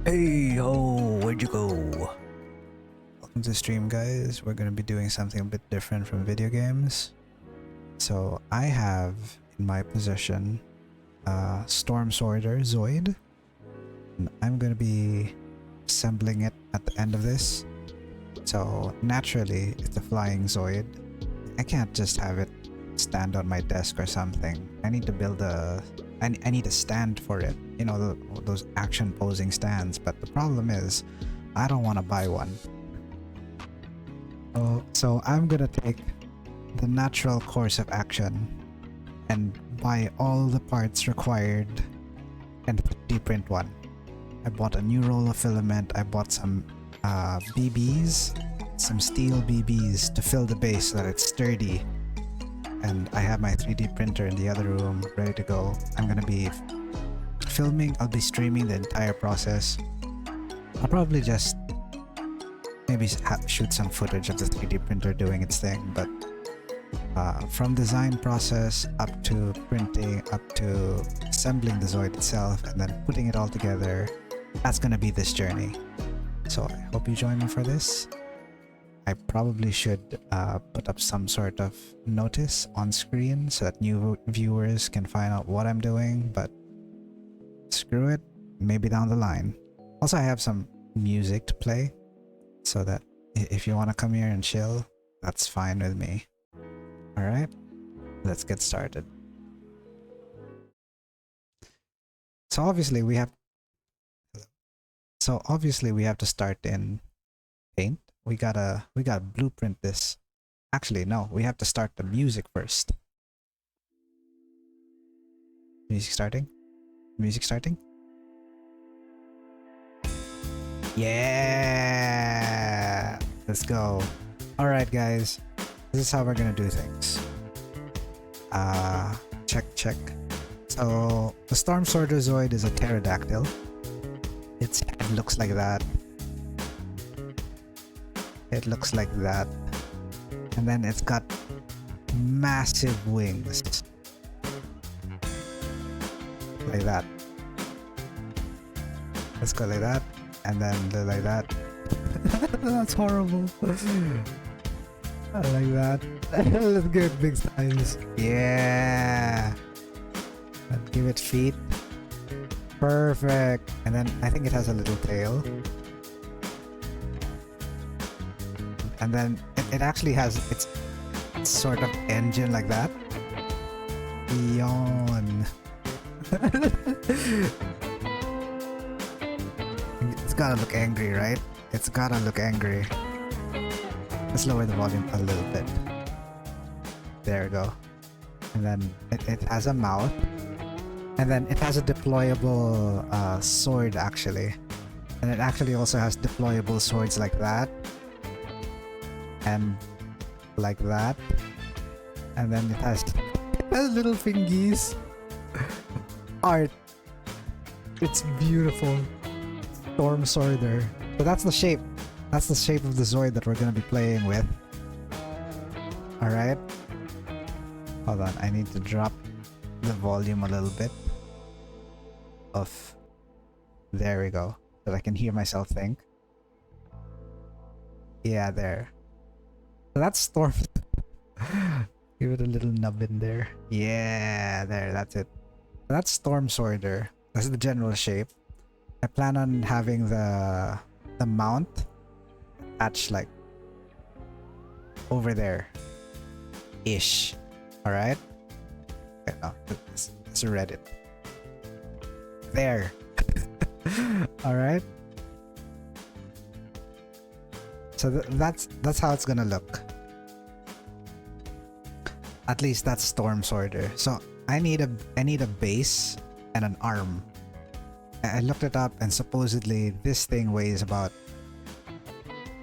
Hey ho, where'd you go? Welcome to the stream, guys. We're gonna be doing something a bit different from video games. So I have in my possession Storm Sorter Zoid, and I'm gonna be assembling it at the end of this. So naturally, it's a flying Zoid. I can't just have it stand on my desk or something. I need to build I need a stand for it. You know, those action posing stands. But the problem is, I don't want to buy one. So I'm gonna take the natural course of action and buy all the parts required and 3D print one. I bought a new roll of filament. I bought some BBs, some steel BBs to fill the base so that it's sturdy. And I have my 3D printer in the other room ready to go. I'm gonna be filming, I'll be streaming the entire process. I'll probably just maybe shoot some footage of the 3D printer doing its thing, but from design process up to printing, up to assembling the Zoid itself, and then putting it all together, that's gonna be this journey. So I hope you join me for this. I probably should put up some sort of notice on screen so that new viewers can find out what I'm doing, but screw it, maybe down the line. Also, I have some music to play so that if you want to come here and chill, that's fine with me. Alright, let's get started. So obviously we have to start in Paint. We gotta blueprint this. Actually, no, we have to start the music first. Music starting? Music starting? Yeah! Let's go. Alright, guys. This is how we're gonna do things. Check. So, the Storm Sorter Zoid is a pterodactyl. Its head looks like that. It looks like that. And then it's got massive wings. Like that. Let's go like that. And then like that. That's horrible. I like that. Let's give it big size. Yeah. Let's give it feet. Perfect. And then I think it has a little tail. And then it actually has its sort of engine like that. Yawn. It's gotta look angry, right? It's gotta look angry. Let's lower the volume a little bit. There we go. And then it has a mouth. And then it has a deployable sword actually. And it actually also has deployable swords like that. And like that. And then it has little fingies. Art. It's beautiful. Storm Sorter. So that's the shape. That's the shape of the Zoid that we're gonna be playing with. Alright. Hold on, I need to drop the volume a little bit. There we go. So that I can hear myself think. Yeah, there. So that's Storm. Give it a little nub in there. Yeah, there, that's it. That's Storm Sorter. That's the general shape. I plan on having the mount attached like over there ish. Alright? Okay, no, it's Reddit. There. Alright? So that's how it's gonna look. At least that's Storm Sorter. So I need a base and an arm. I looked it up and supposedly this thing weighs about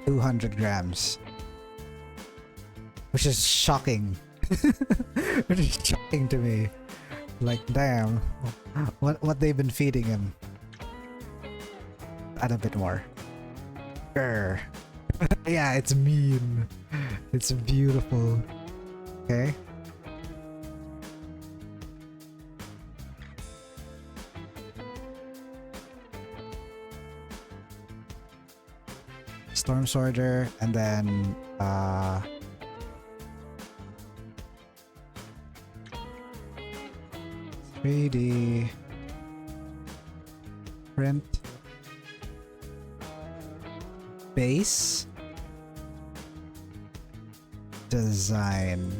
200 grams. Which is shocking. Which is shocking to me. Like, damn. What they've been feeding him. Add a bit more. Grr. Yeah, it's mean. It's beautiful. Okay. Storm Sworder, and then 3D print base design.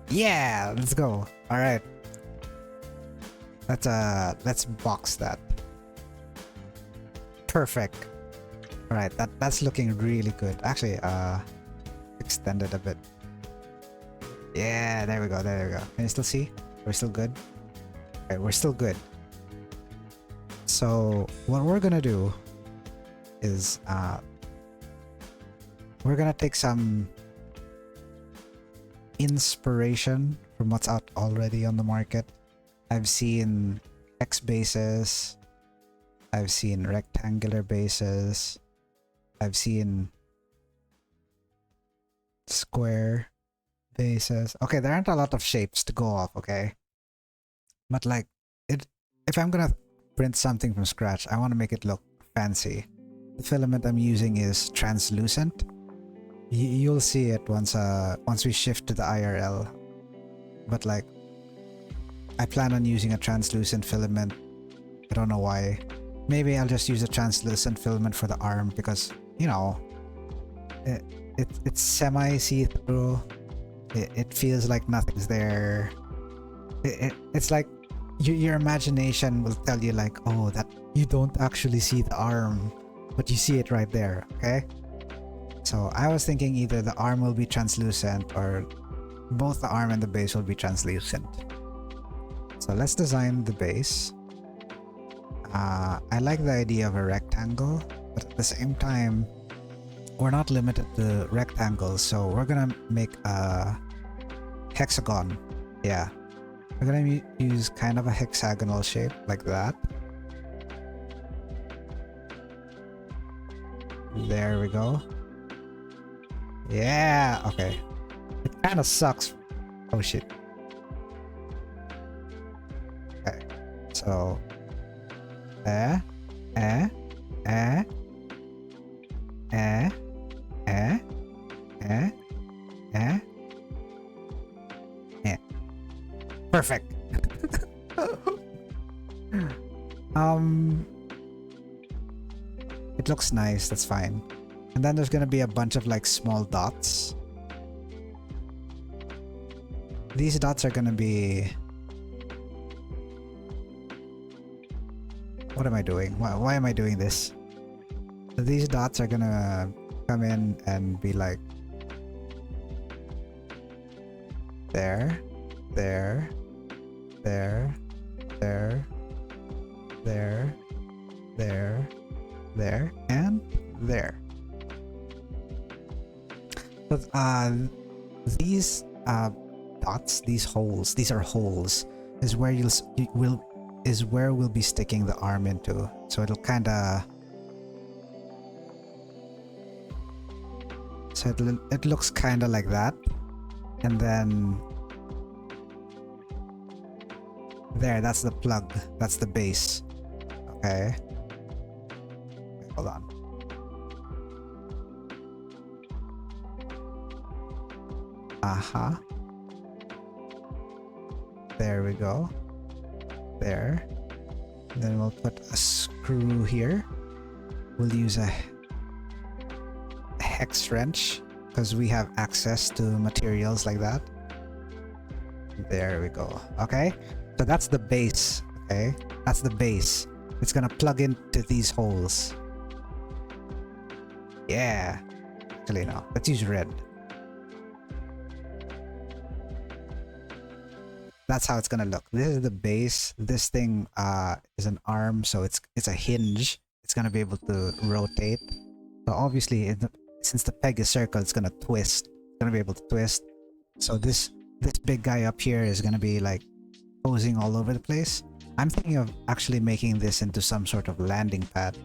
Yeah, let's go. All right. Let's box that. Perfect. All right, that's looking really good. Actually, extend it a bit. Yeah, there we go. There we go. Can you still see? We're still good. Okay, we're still good. So what we're gonna do is we're gonna take some inspiration from what's out already on the market. I've seen X bases, I've seen rectangular bases, I've seen square bases. Okay, there aren't a lot of shapes to go off, okay? But like if I'm gonna print something from scratch, I want to make it look fancy. The filament I'm using is translucent. You'll see it once we shift to the IRL. But like, I plan on using a translucent filament. I don't know why. Maybe I'll just use a translucent filament for the arm because, you know, it's semi see-through. It feels like nothing's there. It's like your imagination will tell you like, oh, that you don't actually see the arm, but you see it right there, okay? So I was thinking either the arm will be translucent or both the arm and the base will be translucent. So let's design the base. I like the idea of a rectangle, but at the same time, we're not limited to rectangles, so we're gonna make a hexagon. Yeah. We're gonna use kind of a hexagonal shape like that. There we go. Yeah, okay. It kind of sucks. Oh shit. Okay, so eh, eh, eh, eh, eh, eh, eh, eh. Perfect. It looks nice, that's fine. And then there's gonna be a bunch of like small dots. These dots are gonna be... What am I doing? Why am I doing this? So these dots are gonna come in and be like... There, there, there, there, there, there, there, and there. But these dots, these holes, these are holes, is where we'll be sticking the arm into. So it'll kind of... So it looks kind of like that. And then... There, that's the plug. That's the base. Okay. Hold on. Aha. There we go. There. And then we'll put a screw here. We'll use a hex wrench because we have access to materials like that. There we go. Okay. So that's the base. Okay. That's the base. It's gonna plug into these holes. Yeah. Actually, no. Let's use red. That's how it's gonna look. This is the base. This thing is an arm, so it's a hinge. It's gonna be able to rotate. So obviously, since the peg is circle, it's gonna twist. It's gonna be able to twist. So this big guy up here is gonna be like posing all over the place. I'm thinking of actually making this into some sort of landing pad.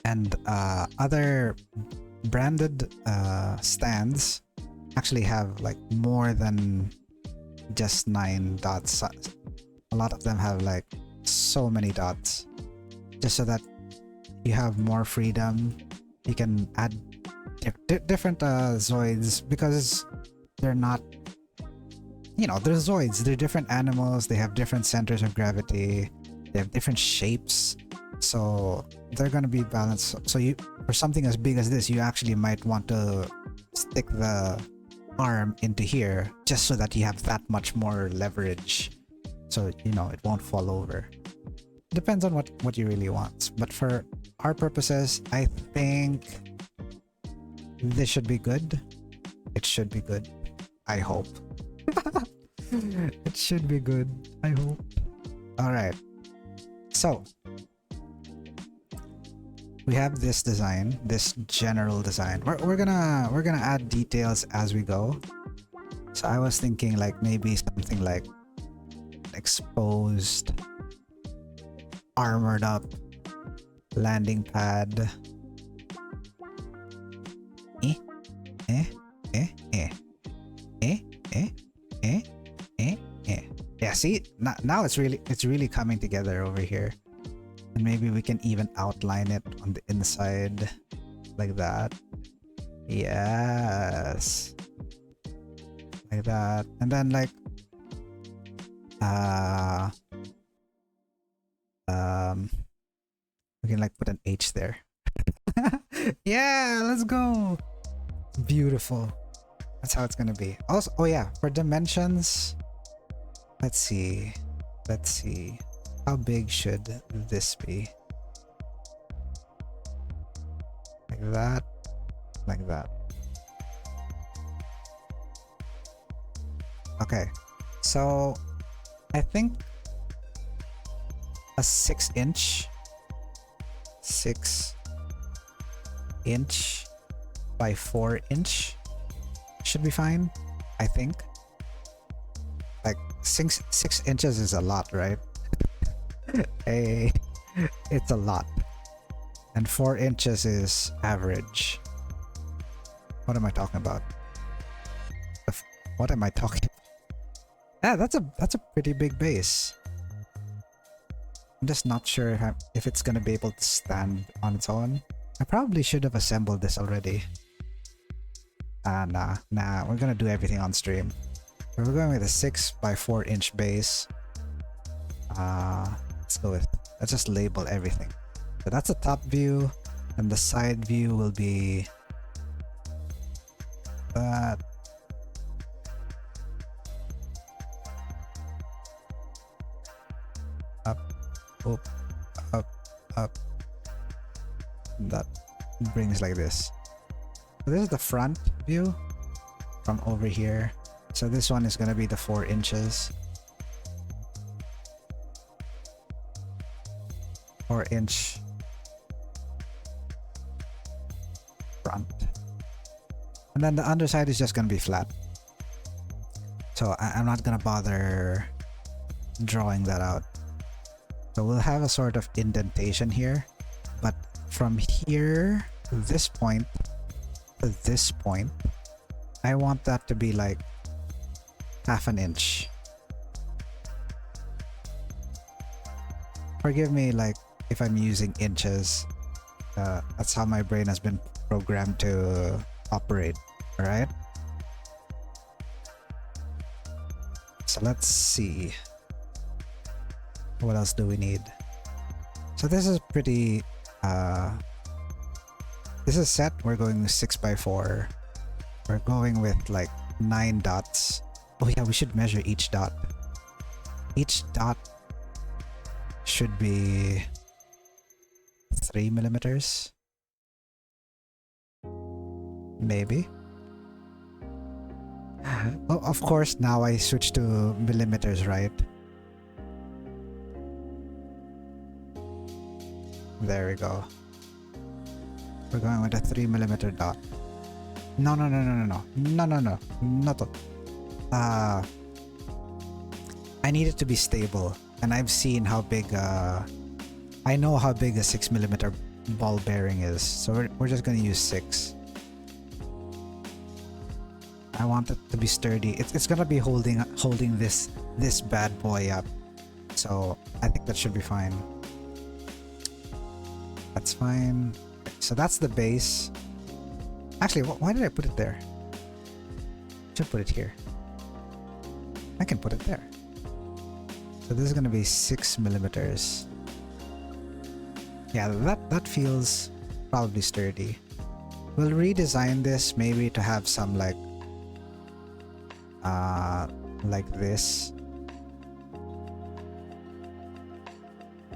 And other branded stands actually have like more than just 9 dots. A lot of them have like so many dots. just so that you have more freedom. You can add different Zoids because they're not, you know, they're Zoids. They're different animals. They have different centers of gravity. They have different shapes. So they're gonna be balanced. So you, for something as big as this, you actually might want to stick the arm into here just so that you have that much more leverage. So, you know, it won't fall over. Depends on what you really want. But for our purposes, I think this should be good. It should be good. I hope. It should be good. I hope. Alright. So we have this design, this general design. We're gonna add details as we go. So I was thinking like maybe something like exposed, armored up, landing pad. Yeah, see, now it's really coming together over here. And maybe we can even outline it on the inside like that. Yes. Like that. And then like we can like put an H there. Yeah, let's go. Beautiful. That's how it's gonna be. Also, oh yeah, for dimensions, let's see. How big should this be? Like that. Like that. Okay. So I think a 6-inch by 4-inch should be fine, I think. Like 6 inches is a lot, right? Hey, it's a lot. And 4 inches is average. What am I talking about? What am I talking about? Yeah, that's a pretty big base. I'm just not sure if it's gonna be able to stand on its own. I probably should have assembled this already. Nah, we're gonna do everything on stream. So we're going with a 6 by 4-inch base. Let's just label everything. So that's the top view, and the side view will be that. Up. That brings like this. So this is the front view from over here. So this one is gonna be the 4 inches. 4-inch front. And then the underside is just gonna be flat. So I'm not gonna bother drawing that out. So we'll have a sort of indentation here, but from here to this point to this point, I want that to be like 1/2 inch. Forgive me like if I'm using inches. That's how my brain has been programmed to operate. All right. So let's see. What else do we need? So this is pretty this is set. We're going 6 by 4. We're going with like 9 dots. Oh yeah, we should measure each dot. Each dot should be 3 millimeters. Maybe. Oh, of course, now I switch to millimeters, right? There we go. We're going with a 3 millimeter dot. No. Not. I need it to be stable, and I've seen how big. I know how big a 6 millimeter ball bearing is, so we're just gonna use 6. I want it to be sturdy. It's gonna be holding this bad boy up, so I think that should be fine. That's fine. So that's the base. Actually, why did I put it there? Should put it here. I can put it there. So this is gonna be 6 millimeters. Yeah, that feels probably sturdy. We'll redesign this maybe to have some like this,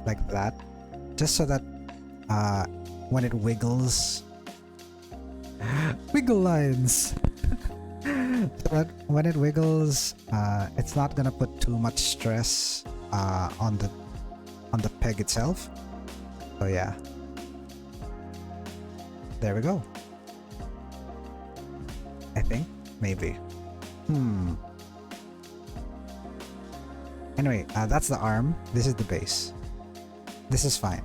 like that, just so that when it wiggles, wiggle lines. So that when it wiggles, it's not gonna put too much stress on the peg itself. So yeah, there we go. I think maybe. Anyway, that's the arm. This is the base. This is fine.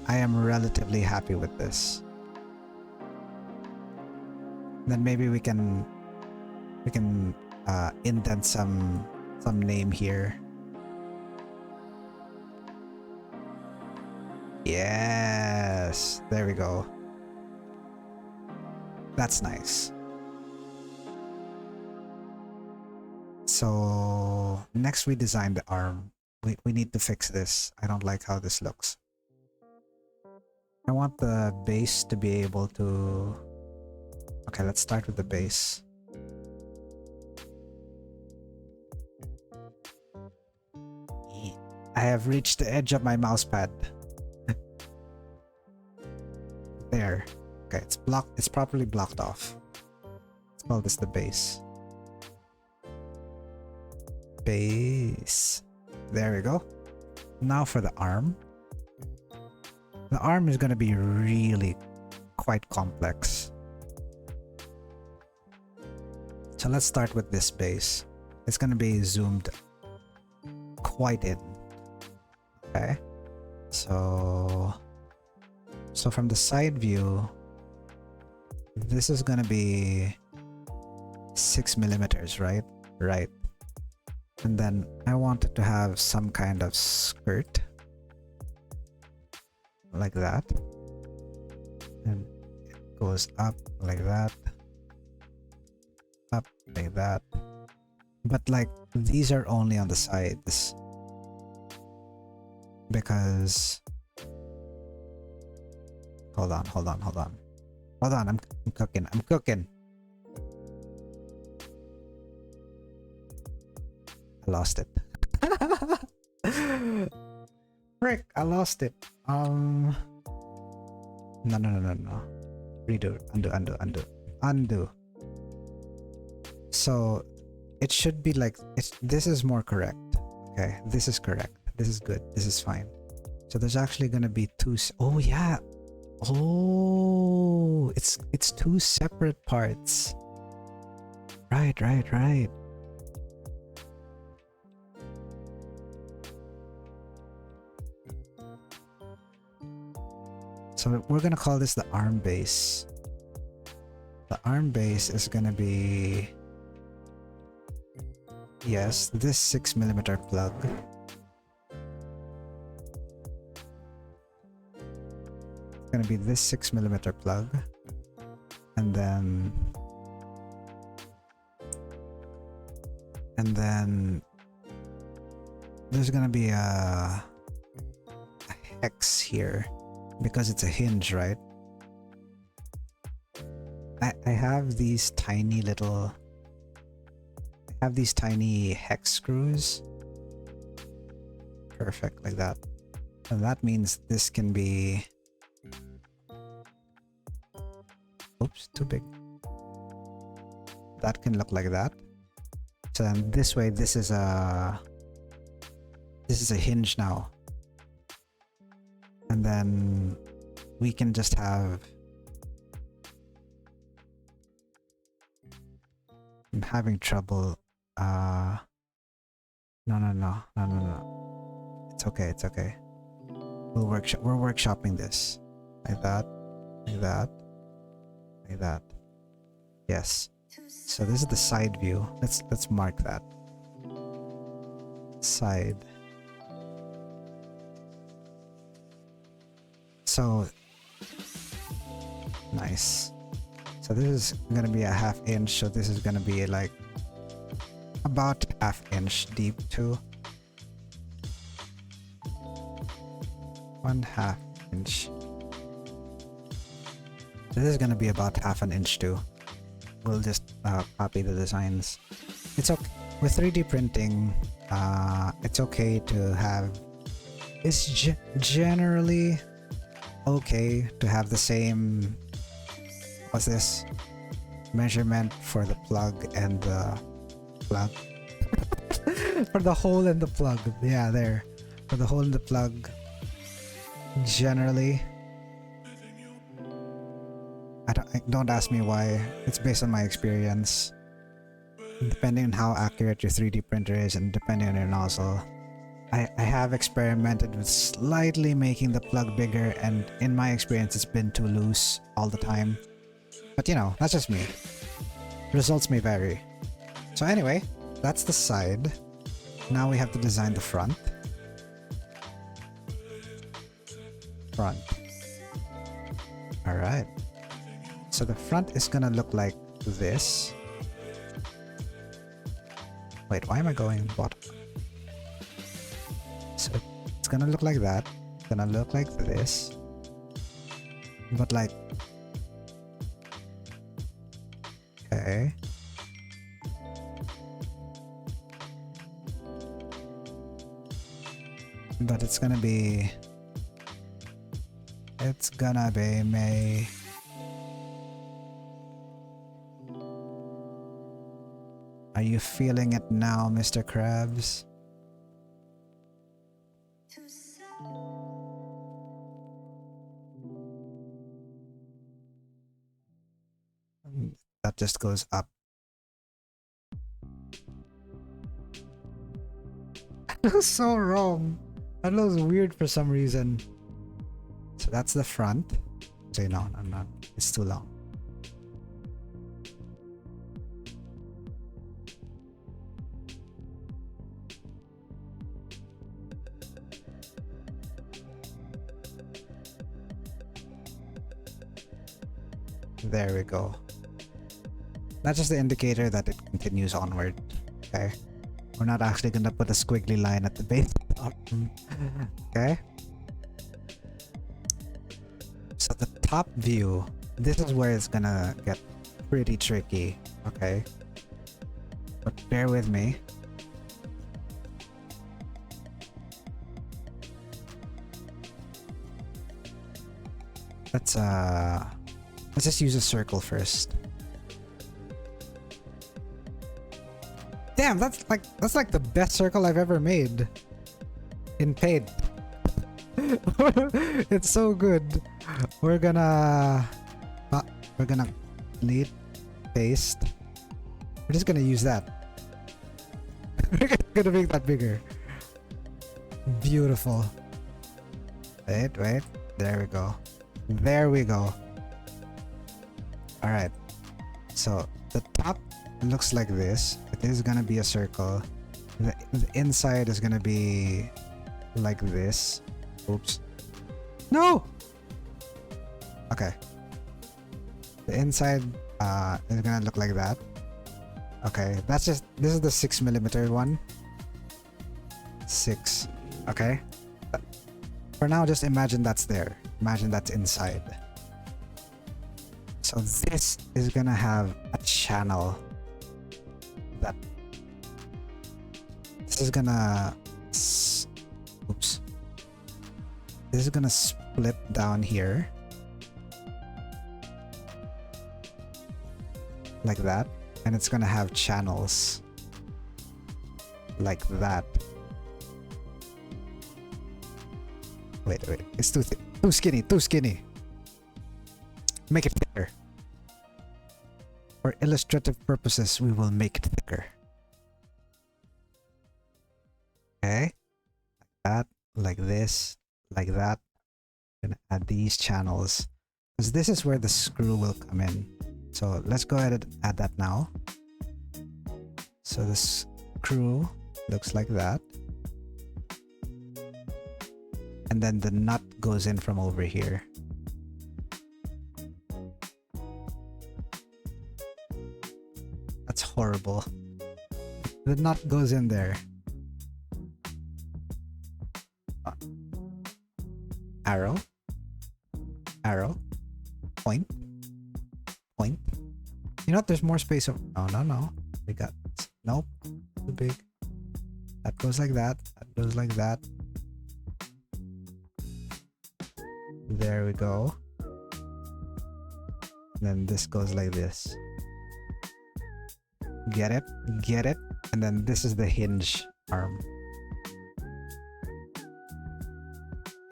I am relatively happy with this. Then maybe we can indent some name here. Yes, there we go. That's nice. So next we design the arm. We need to fix this. I don't like how this looks. I want the base to be able to... Okay, let's start with the base. I have reached the edge of my mousepad. There. Okay, it's blocked. It's properly blocked off. Let's call this the base. Base. There we go. Now for the arm. The arm is going to be really quite complex. So let's start with this base. It's going to be zoomed quite in. Okay. So from the side view, this is going to be 6 millimeters, right? Right. And then I want it to have some kind of skirt. Like that. And it goes up like that. Up like that. But like these are only on the sides. Because... Hold on. I'm cooking. I lost it. Frick, I lost it. No. Redo. Undo. So it should be like this is more correct. Okay, this is correct. This is good. This is fine. So there's actually gonna be two. Oh yeah. Oh, it's two separate parts. Right. So we're gonna call this the arm base. The arm base is gonna be, yes, this 6 millimeter plug. It's gonna be this 6 millimeter plug, and then there's gonna be a hex here because it's a hinge, right? I have these tiny little... I have these tiny hex screws. Perfect, like that. And that means this can be... Oops, too big. That can look like that. So then this way, this is a hinge now. And then we can just have... I'm having trouble. No. It's okay. We're workshopping this. Like that. Yes. So this is the side view. Let's mark that. Side. So nice. So this is gonna be a 1/2 inch, so this is gonna be like about 1/2 inch deep too. 1/2 inch. This is gonna be about 1/2 inch too. We'll just copy the designs. It's okay with 3D printing. It's okay to have. It's generally okay to have the same. What's this? Measurement for the plug and the plug. For the hole and the plug. Yeah, there. For the hole and the plug. Generally. Don't ask me why. It's based on my experience. Depending on how accurate your 3D printer is and depending on your nozzle. I have experimented with slightly making the plug bigger, and in my experience it's been too loose all the time. But you know, that's just me. Results may vary. So anyway, that's the side. Now we have to design the front. Alright. So the front is gonna look like this. Wait, why am I going bottom? So it's gonna look like that. It's gonna look like this. But like... Okay. But it's gonna be... It's gonna be me. Are you feeling it now, Mr. Krabs? That just goes up. That was so wrong. That looks weird for some reason. So that's the front. So no, it's too long. There we go. That's just the indicator that it continues onward. Okay. We're not actually gonna put a squiggly line at the base. Okay. So the top view, this is where it's gonna get pretty tricky. Okay. But bear with me. Let's just use a circle first. Damn, that's like the best circle I've ever made in Paint. It's so good. We're gonna delete, paste. We're just gonna use that. We're gonna make that bigger. Beautiful. Wait. There we go. There we go. Alright. So the top looks like this. It is gonna be a circle. The inside is gonna be like this. Oops. No! Okay. The inside is gonna look like that. Okay, this is the 6mm one. 6. Okay. For now, just imagine that's there. Imagine that's inside. So this is gonna have a channel that this is gonna oops. This is gonna split down here like that, and it's gonna have channels like that. Wait, it's too skinny. Make it thicker. For illustrative purposes, we will make it thicker. Okay, like that, like this, like that. I'm gonna add these channels because this is where the screw will come in. So let's go ahead and add that now. So the screw looks like that. and then the nut goes in from over here. That's horrible. The nut goes in there. Arrow. Arrow. Point. Point. You know what? There's more space. No. We got... Nope. Too big. That goes like that. That goes like that. There we go. And then this goes like this. Get it? Get it? And then this is the hinge arm.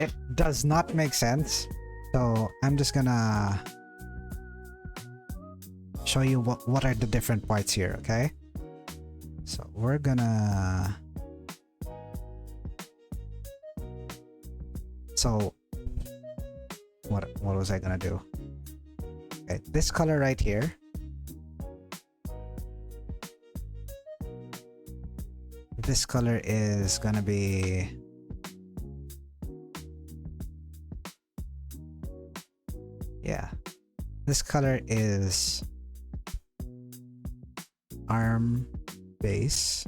It does not make sense. So I'm just gonna show you what are the different parts here, okay? So we're gonna... So what was I gonna do? Okay, this color right here. This color is gonna be... Yeah. This color is arm base.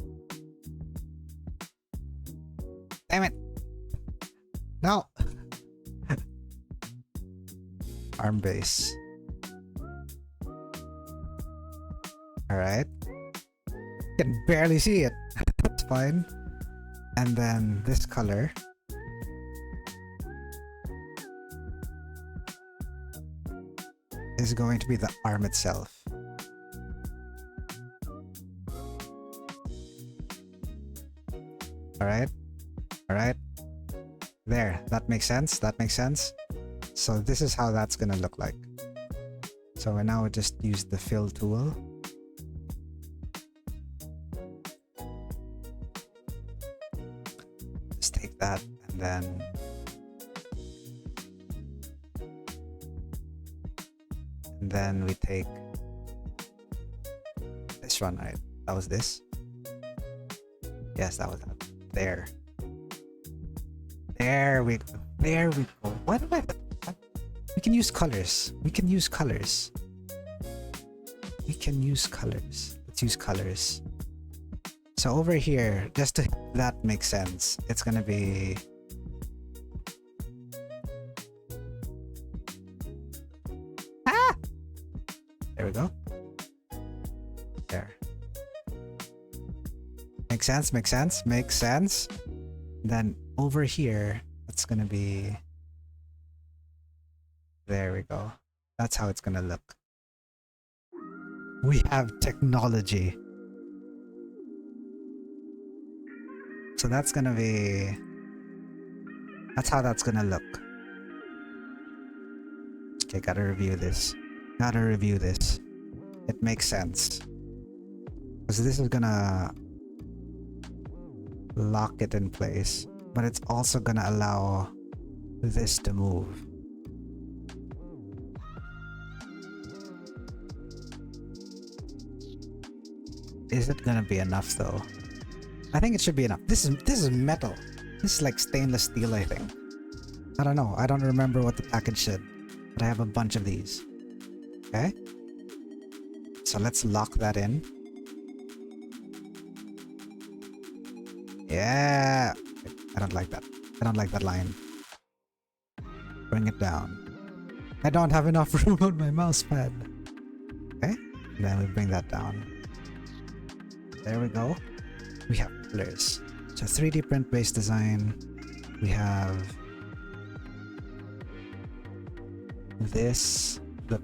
Damn it! No! Arm base. Alright. Can barely see it. That's fine. And then this color is going to be the arm itself. Alright. Alright. There. That makes sense. That makes sense. So this is how that's gonna look like. So now we just use the fill tool. Just take that and then we take this one, right? That was this. Yes, that was that. There. There we go. There we go. What am I? We can use colors. We can use colors. We can use colors. Let's use colors. So over here, just to that makes sense, it's gonna be there we go. There. Makes sense, makes sense, makes sense. Then over here, it's gonna be... There we go. That's how it's gonna look. We have technology. So that's gonna be... That's how that's gonna look. Okay, gotta review this. Gotta review this. It makes sense. Because this is gonna lock it in place, but it's also gonna allow this to move. Is it gonna be enough though? I think it should be enough. This is metal. This is like stainless steel, I think. I don't know. I don't remember what the package said, but I have a bunch of these. Okay. So let's lock that in. Yeah. I don't like that. I don't like that line. Bring it down. I don't have enough room on my mouse pad. Okay. And then we bring that down. There we go. We have colors. So 3D print based design. We have this, the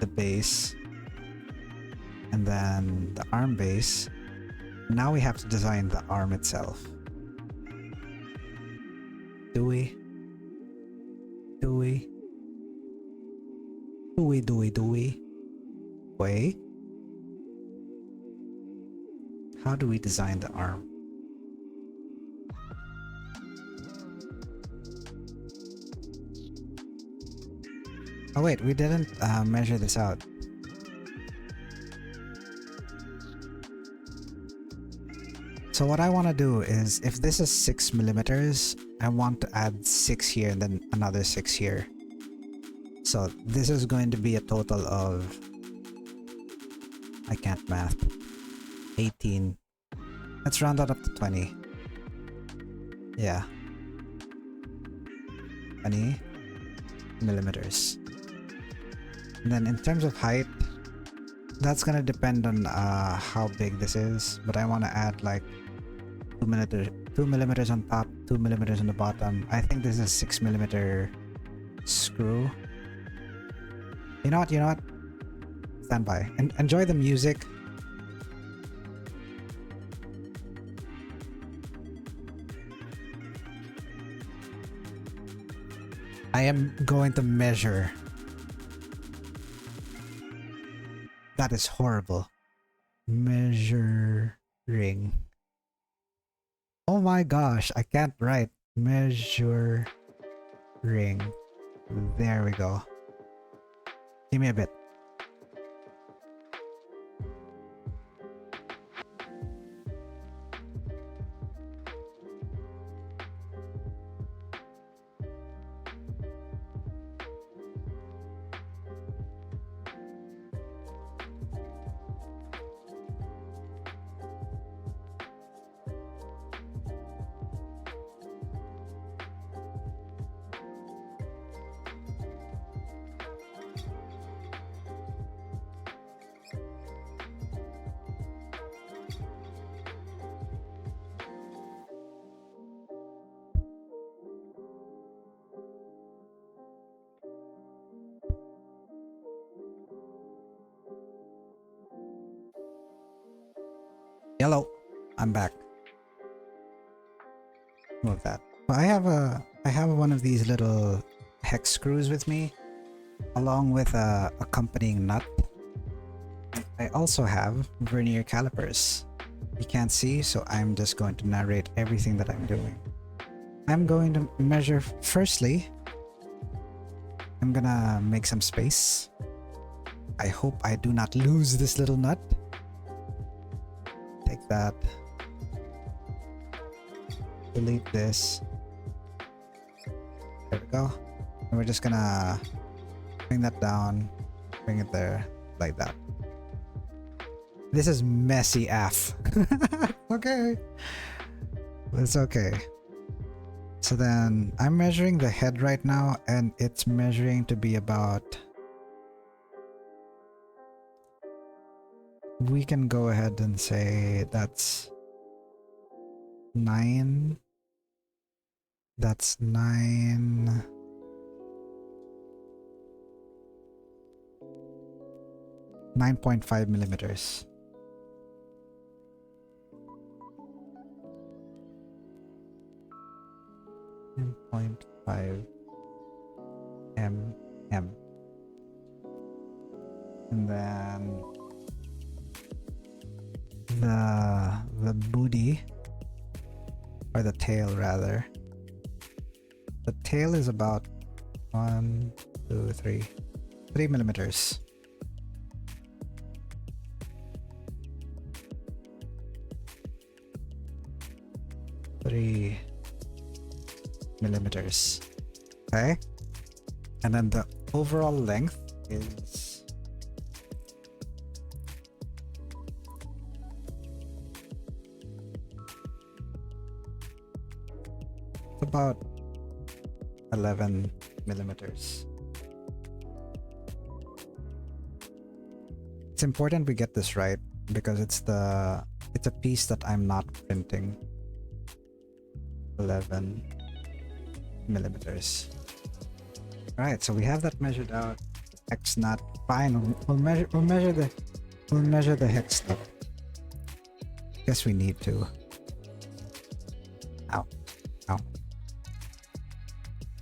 base, and then the arm base. Now we have to design the arm itself. Do we? Do we? Do we? Do we? Do we? Wait. How do we design the arm? Oh wait, we didn't measure this out. So what I want to do is, if this is 6 millimeters, I want to add 6 here and then another 6 here. So this is going to be a total of, I can't math, 18. Let's round that up to 20. Yeah. 20 millimeters. And then in terms of height, that's gonna depend on how big this is, but I want to add like 2 millimeters on top, 2 millimeters on the bottom. I think this is a 6 millimeter screw. You know what? Stand by and enjoy the music. I am going to measure. That is horrible. Measuring. Oh my gosh, I can't write. Measuring. There we go. Give me a bit. Hello, I'm back. Move that. Well, I have one of these little hex screws with me, along with a accompanying nut. I also have vernier calipers. You can't see, so I'm just going to narrate everything that I'm doing. I'm going to measure. Firstly, I'm gonna make some space. I hope I do not lose this little nut. Take that. Delete this. There we go. And we're just gonna bring that down, bring it there, like that. This is messy AF. Okay. It's okay. So then I'm measuring the head right now, and it's measuring to be about, we can go ahead and say that's 9. That's 9. 9.5 millimeters. .5 mm. And then the booty, or the tail rather. The tail is about 3 millimeters. Millimeters. Okay, and then the overall length is about 11 millimeters. It's important we get this right because it's a piece that I'm not printing. 11 millimeters. All right, so we have that measured out. Hex nut. Fine. We'll measure the hex nut. Guess we need to. Ow. Ow.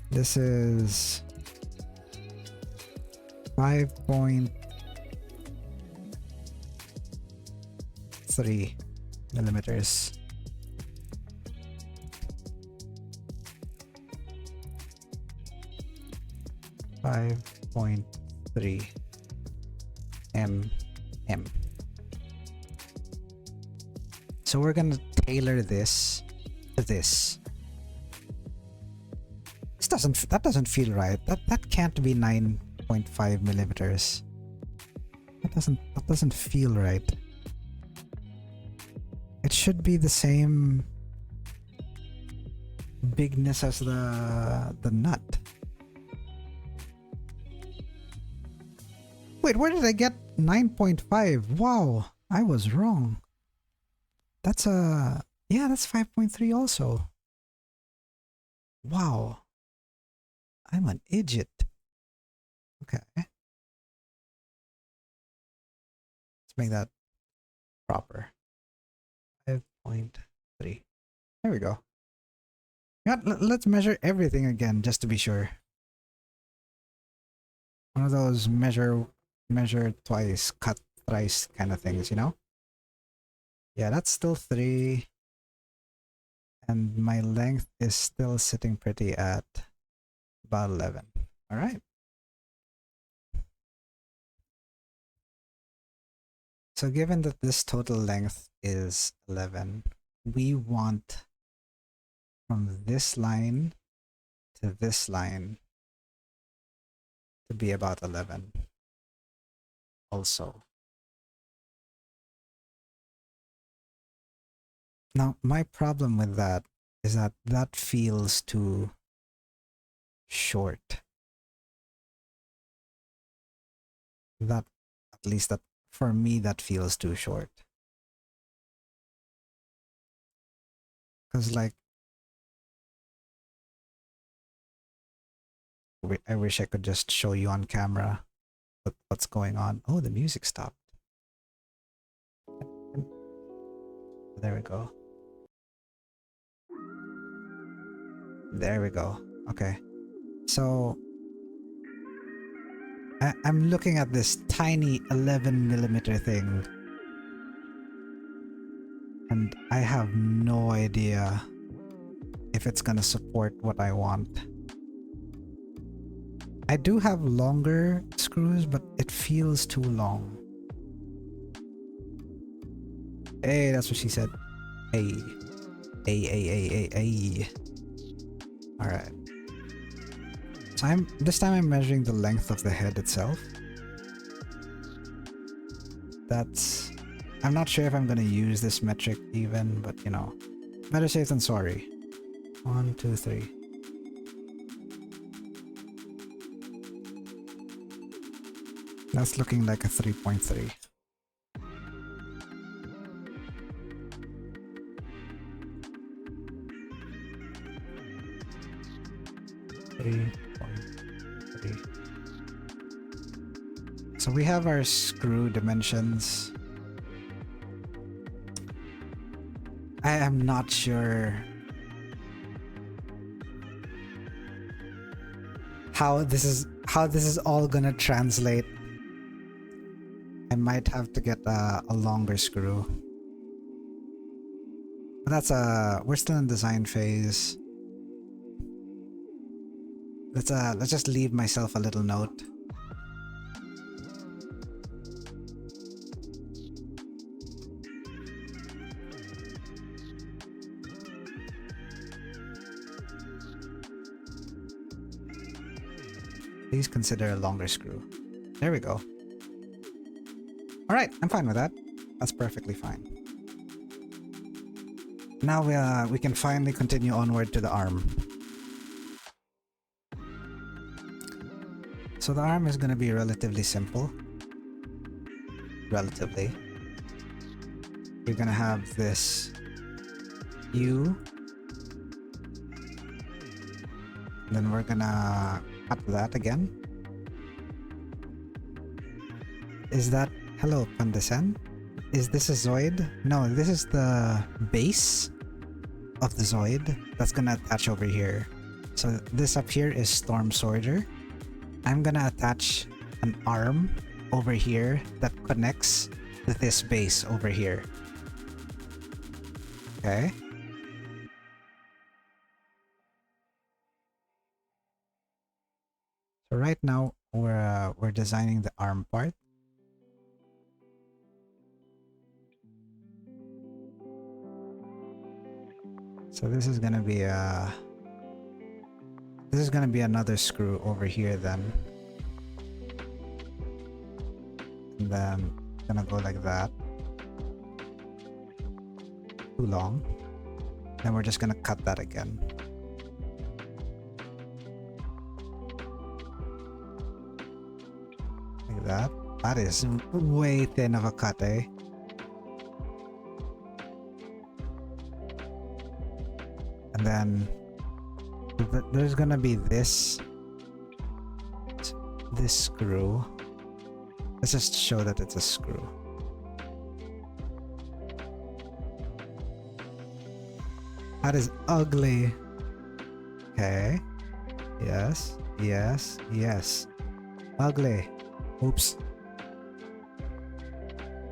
This is 5.3 millimeters. 5.3 mm. So we're gonna tailor this to this. That doesn't feel right. That can't be 9.5 millimeters. That doesn't feel right. It should be the same bigness as the nut. Wait, where did I get 9.5? Wow, I was wrong. That's yeah, that's 5.3 also. Wow. I'm an idiot. Okay. Let's make that proper. 5.3. There we go. Yeah, let's measure everything again just to be sure. One of those measure twice, cut thrice kind of things, you know? Yeah, that's still 3. And my length is still sitting pretty at about 11. All right. So given that this total length is 11, we want from this line to this line to be about 11 also. Now, my problem with that is that that feels too short. That, at least that for me, that feels too short. Because like, I wish I could just show you on camera what's going on. Oh, the music stopped. There we go. There we go. Okay. So I'm looking at this tiny 11 millimeter thing, and I have no idea if it's gonna support what I want. I do have longer screws, but it feels too long. Hey, that's what she said. Hey. Hey. Alright. So this time I'm measuring the length of the head itself. I'm not sure if I'm gonna use this metric even, but you know, better safe than sorry. 1, 2, 3. That's looking like a 3.3. So we have our screw dimensions. I am not sure how this is all gonna translate. I might have to get a longer screw. But we're still in design phase. Let's just leave myself a little note. Please consider a longer screw. There we go. Alright, I'm fine with that. That's perfectly fine. Now we can finally continue onward to the arm. So the arm is going to be relatively simple. Relatively. You're going to have this U. Then we're going to cut that again. Is that... Hello, Pandesen? Is this a Zoid? No, this is the base of the Zoid that's gonna attach over here. So this up here is Storm Sworder. I'm gonna attach an arm over here that connects to this base over here. Okay. So right now we're designing the arm part. So this is gonna be a... This is gonna be another screw over here then. And then gonna go like that. Too long. Then we're just gonna cut that again. Like that. That is way thin of a cut, eh? And then there's gonna be this screw. Let's just show that it's a screw. That is ugly. Okay. Yes. Yes. Yes. Ugly. Oops.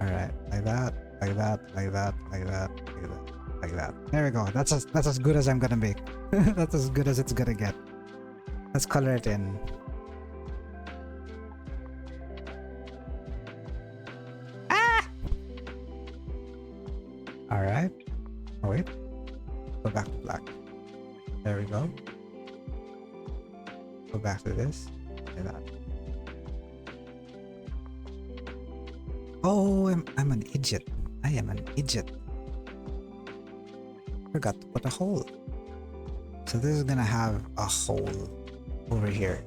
Alright. Like that. Like that. Like that. Like that. Like that. Like that. There we go. That's as good as I'm gonna make. That's as good as it's gonna get. Let's color it in. Ah! Alright. Oh wait. Go back to black. There we go. Go back to this. Like that. Oh, I'm an idiot. I am an idiot. Forgot to put a hole. So this is gonna have a hole over here.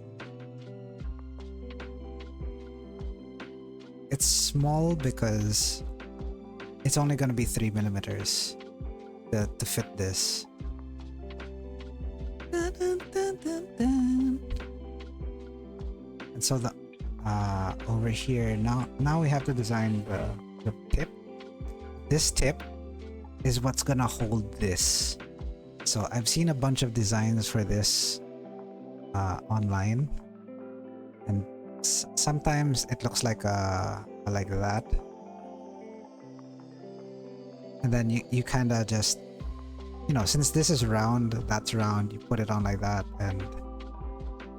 It's small because it's only gonna be 3 millimeters to fit this. And so the over here now we have to design the tip. This tip is what's gonna hold this. So I've seen a bunch of designs for this online, and sometimes it looks like like that, and then you kind of just, you know, since this is round, that's round, you put it on like that, and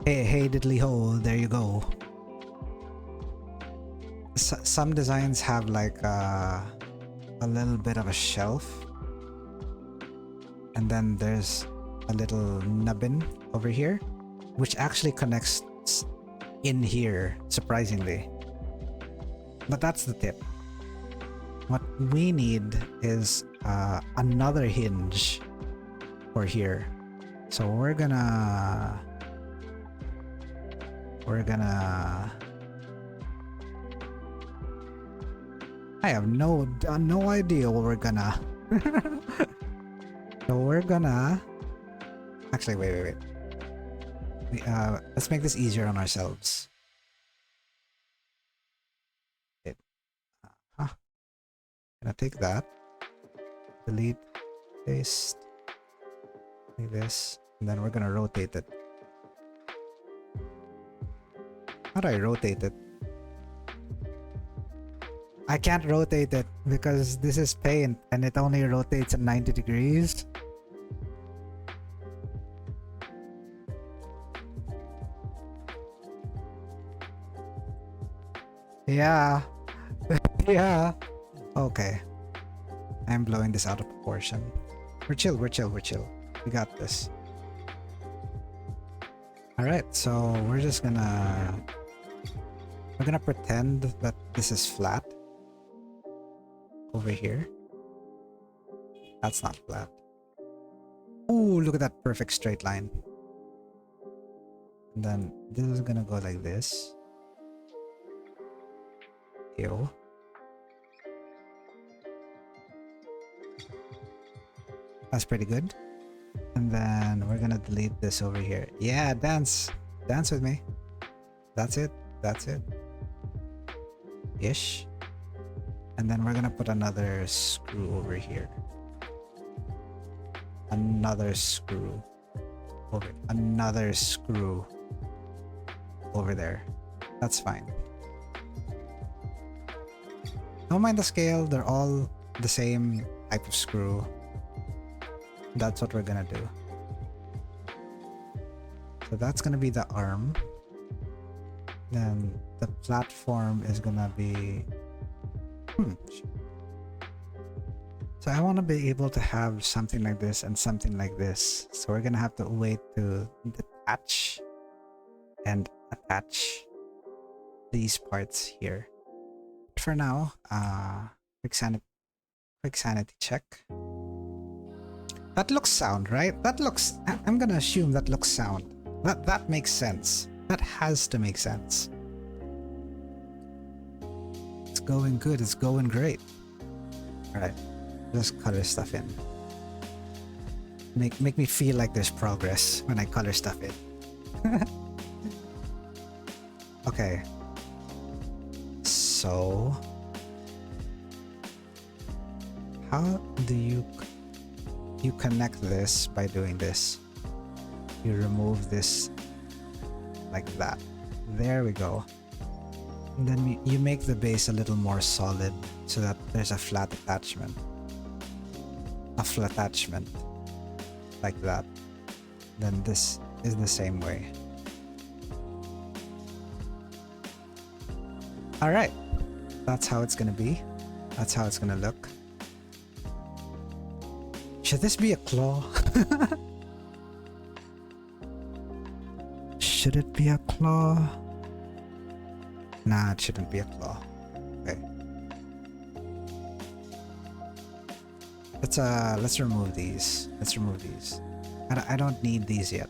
hey diddly ho, there you go. Some designs have like a little bit of a shelf, and then there's a little nubbin over here which actually connects in here, surprisingly. But that's the tip. What we need is another hinge for here. So we're gonna I have no idea what we're gonna so we're gonna actually wait. Let's make this easier on ourselves. Gonna take that, delete, paste, like this, and then we're gonna rotate it. How do I rotate it? I can't rotate it because this is paint and it only rotates at 90 degrees. Yeah. Yeah. Okay. I'm blowing this out of proportion. We're chill. We got this. Alright, so we're gonna pretend that this is flat. Over here. That's not flat. Ooh, look at that perfect straight line. And then this is gonna go like this. Ew. That's pretty good. And then we're gonna delete this over here. Yeah, dance with me. That's it. Ish. And then we're gonna put another screw over here. Another screw over there. That's fine. Don't mind the scale, they're all the same type of screw. That's what we're gonna do. So that's gonna be the arm. Then the platform is gonna be So I want to be able to have something like this and something like this. So we're gonna have to wait to detach and attach these parts here. For now, quick sanity check. That looks sound, right? That looks, I'm gonna assume that looks sound. That makes sense. That has to make sense. It's going good, it's going great. Alright, just color stuff in. Make me feel like there's progress when I color stuff in. Okay. So how do you connect this by doing this? You remove this like that. There we go. And then you make the base a little more solid so that there's a flat attachment. A flat attachment. Like that. Then this is the same way. Alright. That's how it's gonna be. That's how it's gonna look. Should this be a claw? Should it be a claw? Nah, it shouldn't be a claw. Okay. Let's remove these. Let's remove these. I don't need these yet.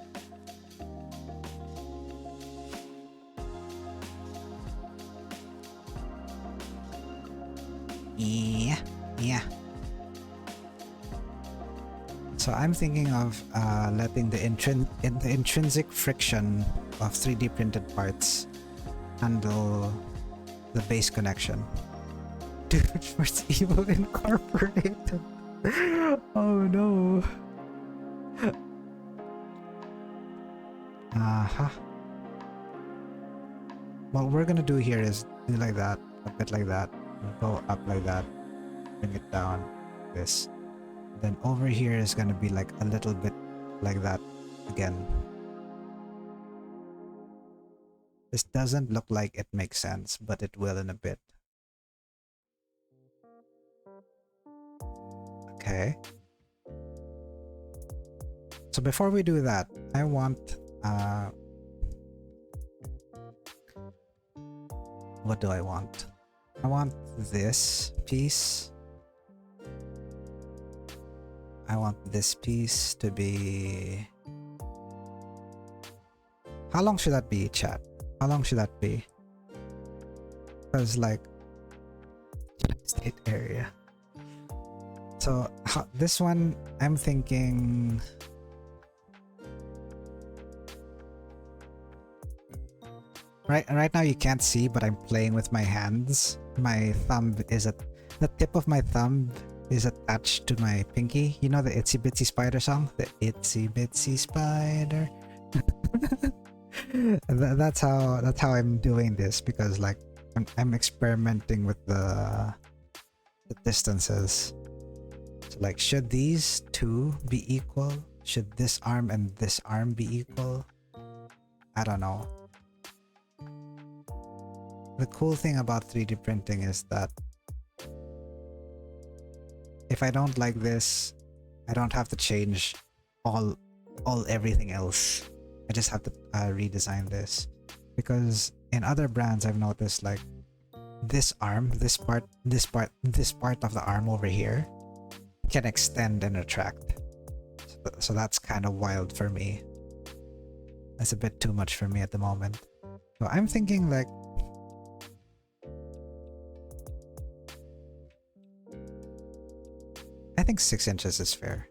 Yeah. So I'm thinking of letting the intrinsic friction of 3D printed parts handle the base connection. Dude, first Evil Incorporated. Oh no. What we're gonna do here is do like that, a bit like that, go up like that, bring it down, this. Then over here is gonna be like a little bit like that again. This doesn't look like it makes sense, but it will in a bit. Okay. So before we do that, I want what do I want? I want this piece. I want this piece to be... How long should that be, chat? How long should that be? Because like... state area. So this one, I'm thinking... Right now you can't see, but I'm playing with my hands. My thumb is at... The tip of my thumb is attached to my pinky. You know the Itsy Bitsy Spider song? The Itsy Bitsy Spider. That's how I'm doing this, because like I'm experimenting with the distances. So like, should these two be equal? Should this arm and this arm be equal? I don't know. The cool thing about 3D printing is that if I don't like this, I don't have to change everything else. I just have to redesign this, because in other brands I've noticed like this arm, this part of the arm over here can extend and retract. So that's kind of wild for me. That's a bit too much for me at the moment. So I'm thinking like, I think 6 inches is fair.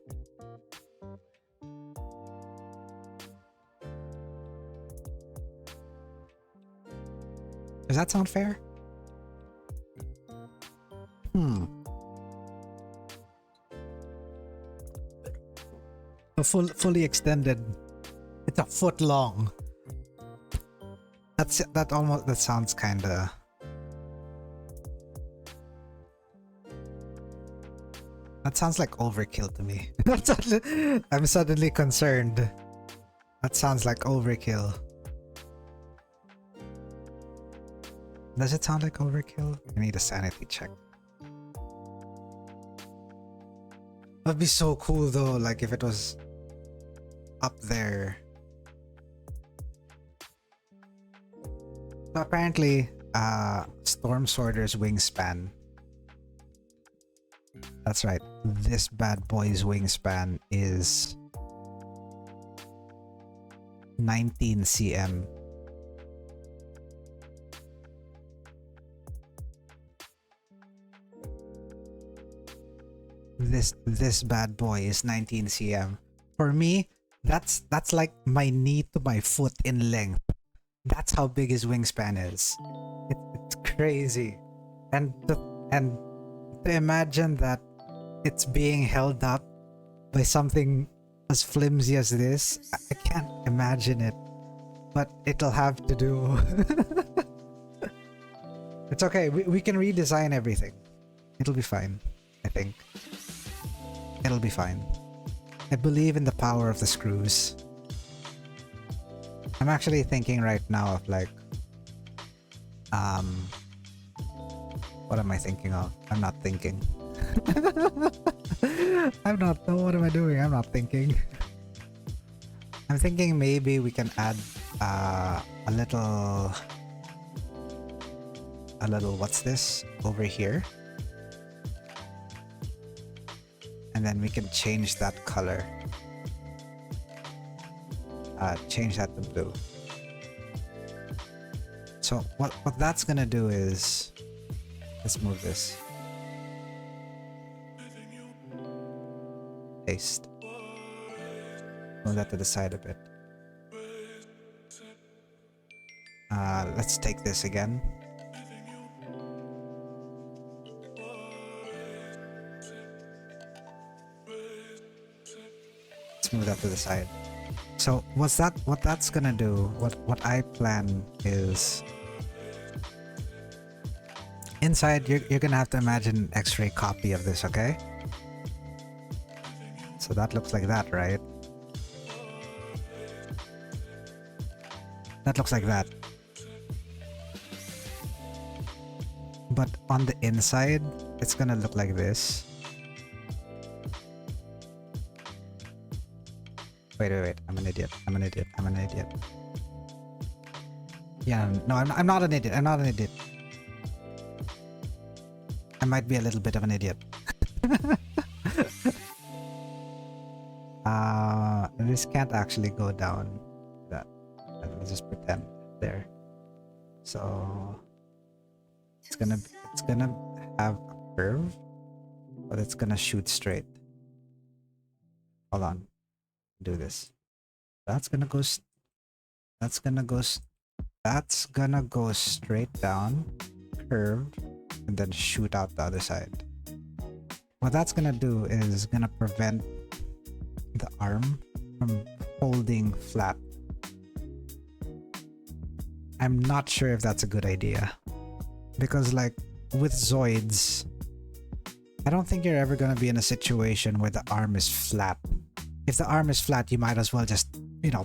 Does that sound fair? A fully extended. It's a foot long. That sounds kinda... That sounds like overkill to me. I'm suddenly concerned. That sounds like overkill. Does it sound like overkill? I need a sanity check. That'd be so cool though, like if it was up there. So apparently, Storm Sworder's wingspan. That's right. This bad boy's wingspan is 19 cm. This bad boy is 19 cm. For me, that's like my knee to my foot in length. That's how big his wingspan is. It's crazy, and to imagine that it's being held up by something as flimsy as this, I can't imagine it. But it'll have to do. It's okay. We can redesign everything. It'll be fine. I think it'll be fine. I believe in the power of the screws. I'm actually thinking right now of like, what am I thinking of? I'm not thinking. I'm not. No, what am I doing? I'm not thinking. I'm thinking maybe we can add a little. What's this over here? And then we can change that color. Change that to blue. So what that's gonna do is, let's move this. Paste. Move that to the side a bit. Let's take this again. Let's move that to the side. So what that's gonna do, what I plan is, inside you're gonna have to imagine an X-ray copy of this, okay? So that looks like that, right? That looks like that. But on the inside, it's gonna look like this. Wait. I'm an idiot. Yeah, no, I'm not an idiot. I might be a little bit of an idiot. This can't actually go down that. Let's just pretend there. So it's gonna have a curve, but it's gonna shoot straight. Hold on. Do this. That's gonna go straight down, curved, and then shoot out the other side. What that's gonna do is gonna prevent the arm from folding flat. I'm not sure if that's a good idea, because like with Zoids, I don't think you're ever gonna be in a situation where the arm is flat. If the arm is flat, you might as well just,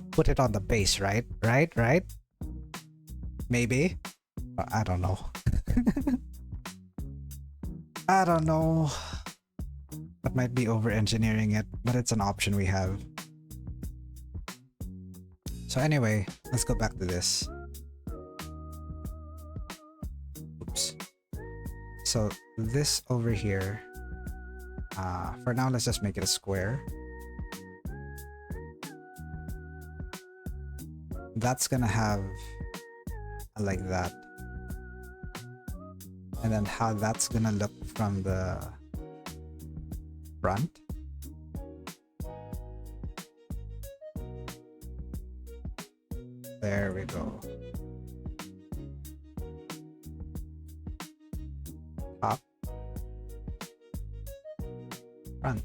put it on the base, right? Right? Maybe. I don't know. I don't know. That might be over-engineering it, but it's an option we have. So anyway, let's go back to this. Oops. So this over here, for now, let's just make it a square. That's gonna have like that, and then how that's gonna look from the front. There we go. Top, front.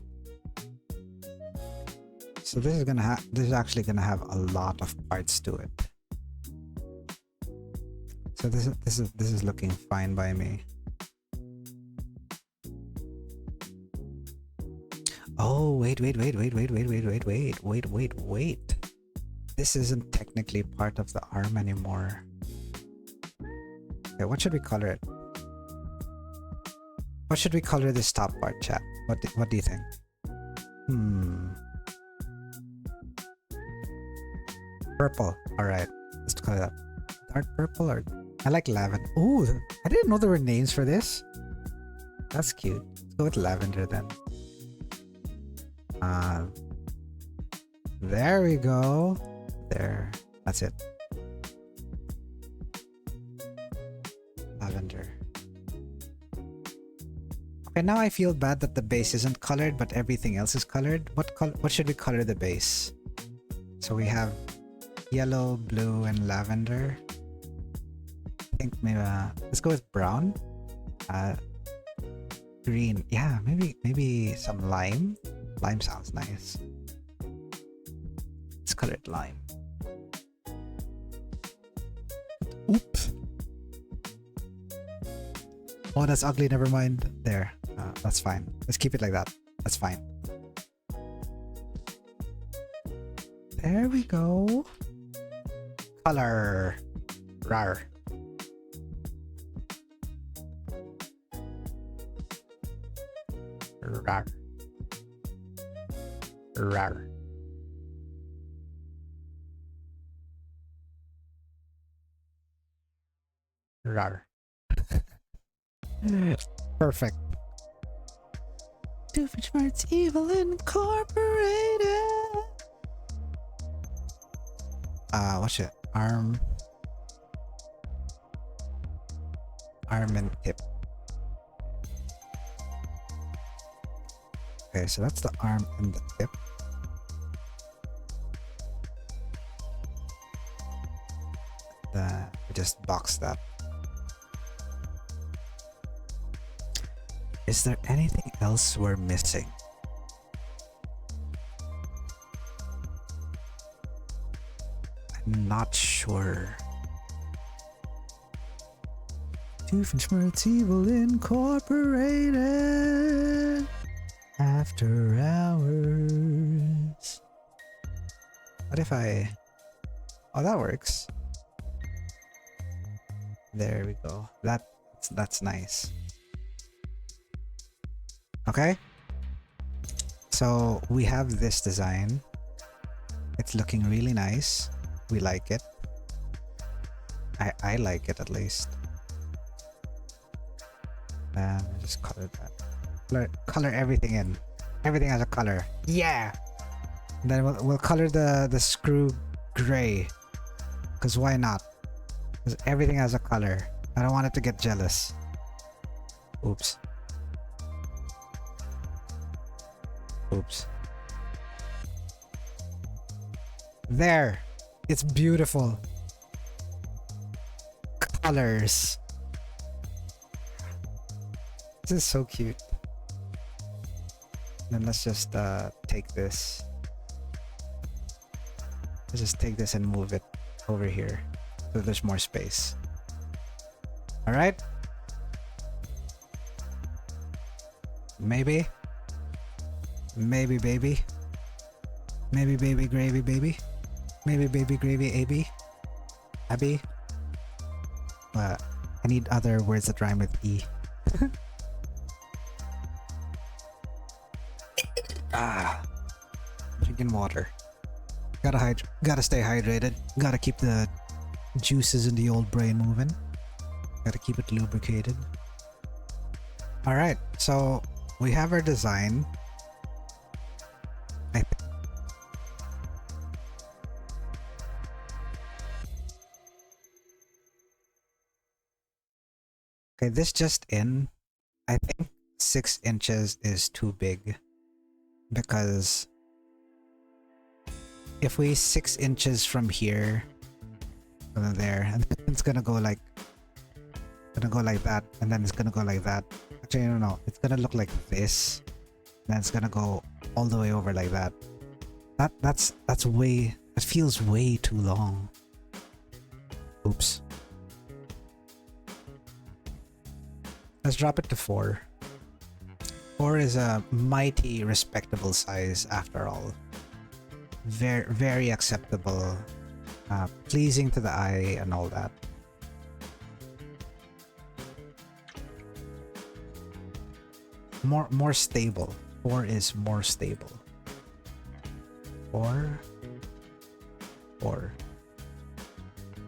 So this is actually gonna have a lot of parts to it. So this is looking fine by me. Oh, wait. This isn't technically part of the arm anymore. Okay, what should we color it? What should we color this top part, chat? What do you think? Purple. Alright. Let's call it up. Dark purple or... I like lavender. Ooh, I didn't know there were names for this. That's cute. Let's go with lavender then. There we go. There. That's it. Lavender. Okay, now I feel bad that the base isn't colored, but everything else is colored. What should we color the base? So we have yellow, blue, and lavender. I think maybe let's go with brown. Green. Yeah, maybe some lime. Lime sounds nice. Let's color it lime. Oops. Oh, that's ugly. Never mind. There. That's fine. Let's keep it like that. That's fine. There we go. Color. Rar. Rar. Rar. Rar. Perfect. Doofenshmirtz Evil Incorporated. What's it? Arm and hip. Okay, so that's the arm and the hip. We just box that. Is there anything else we're missing? I'm not sure. Doofenshmirtz Evil Incorporated. After hours. What if I... Oh, that works. There we go. That's nice. Okay. So we have this design. It's looking really nice. We like it. I like it at least. And just color that. Color everything in. Everything has a color. Yeah. And then we'll color the screw gray. Cause why not? Cause everything has a color. I don't want it to get jealous. Oops. Oops. There. It's beautiful. Colors. This is so cute. Then let's just take this. Let's just take this and move it over here so there's more space. All right. Maybe. Maybe baby. Maybe baby gravy baby. Maybe baby gravy AB. Abby. I need other words that rhyme with E. Drinking water. Gotta stay hydrated. Gotta keep the juices in the old brain moving. Gotta keep it lubricated. Alright, so we have our design. Okay, this just in. I think 6 inches is too big. Because if we 6 inches from here to there, and it's gonna go like that, and then it's gonna go like that. Actually, no, it's gonna look like this, and then it's gonna go all the way over like that. That feels way too long. Oops. Let's drop it to 4. 4 is a mighty respectable size after all. Very, very acceptable. Pleasing to the eye and all that. More stable. 4 is more stable. 4, 4.